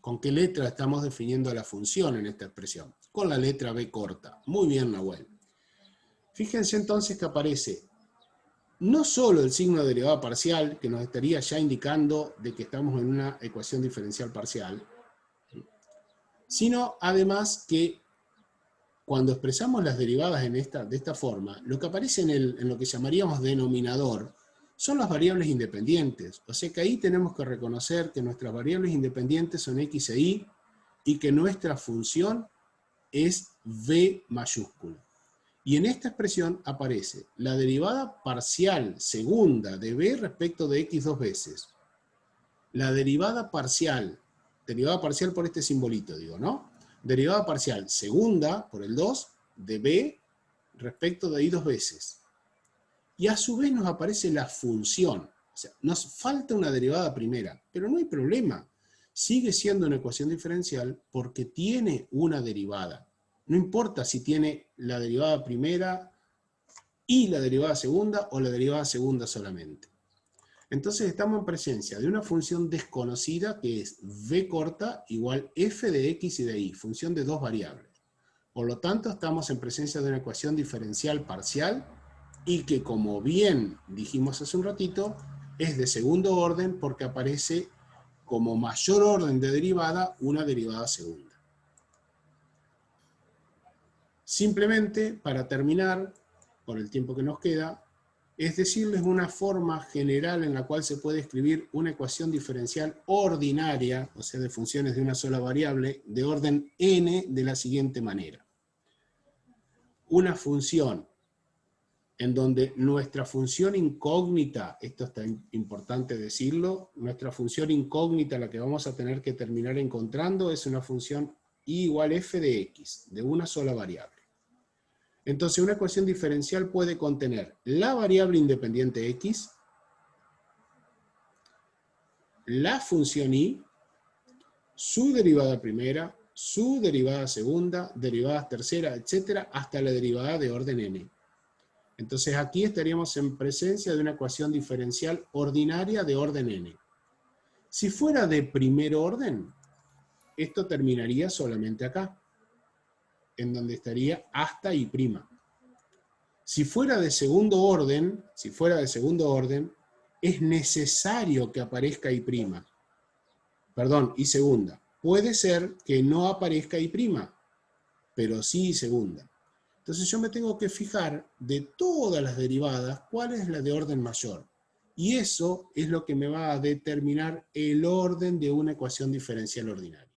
¿Con qué letra estamos definiendo la función en esta expresión? Con la letra B corta. Muy bien, Nahuel. Fíjense entonces que aparece no solo el signo de derivada parcial, que nos estaría ya indicando de que estamos en una ecuación diferencial parcial, sino además que cuando expresamos las derivadas de esta forma, lo que aparece en lo que llamaríamos denominador son las variables independientes. O sea que ahí tenemos que reconocer que nuestras variables independientes son x e y que nuestra función es v mayúscula. Y en esta expresión aparece la derivada parcial segunda de b respecto de x dos veces. La derivada parcial por este simbolito, digo, ¿no? Derivada parcial segunda, por el 2, de b respecto de y dos veces. Y a su vez nos aparece la función. O sea, nos falta una derivada primera, pero no hay problema. Sigue siendo una ecuación diferencial porque tiene una derivada. No importa si tiene la derivada primera y la derivada segunda o la derivada segunda solamente. Entonces estamos en presencia de una función desconocida que es v corta igual f de x y de y, función de dos variables. Por lo tanto, estamos en presencia de una ecuación diferencial parcial y que, como bien dijimos hace un ratito, es de segundo orden porque aparece como mayor orden de derivada una derivada segunda. Simplemente, para terminar, por el tiempo que nos queda, es decirles una forma general en la cual se puede escribir una ecuación diferencial ordinaria, o sea, de funciones de una sola variable, de orden n, de la siguiente manera. Una función en donde nuestra función incógnita, esto está importante decirlo, nuestra función incógnita, la que vamos a tener que terminar encontrando, es una función y igual f de x, de una sola variable. Entonces una ecuación diferencial puede contener la variable independiente x, la función y, su derivada primera, su derivada segunda, derivadas tercera, etcétera, hasta la derivada de orden n. Entonces aquí estaríamos en presencia de una ecuación diferencial ordinaria de orden n. Si fuera de primer orden, esto terminaría solamente acá, en donde estaría hasta y'. Si fuera de segundo orden, es necesario que aparezca y'. Perdón, y segunda. Puede ser que no aparezca y', pero sí y segunda. Entonces yo me tengo que fijar de todas las derivadas cuál es la de orden mayor. Y eso es lo que me va a determinar el orden de una ecuación diferencial ordinaria.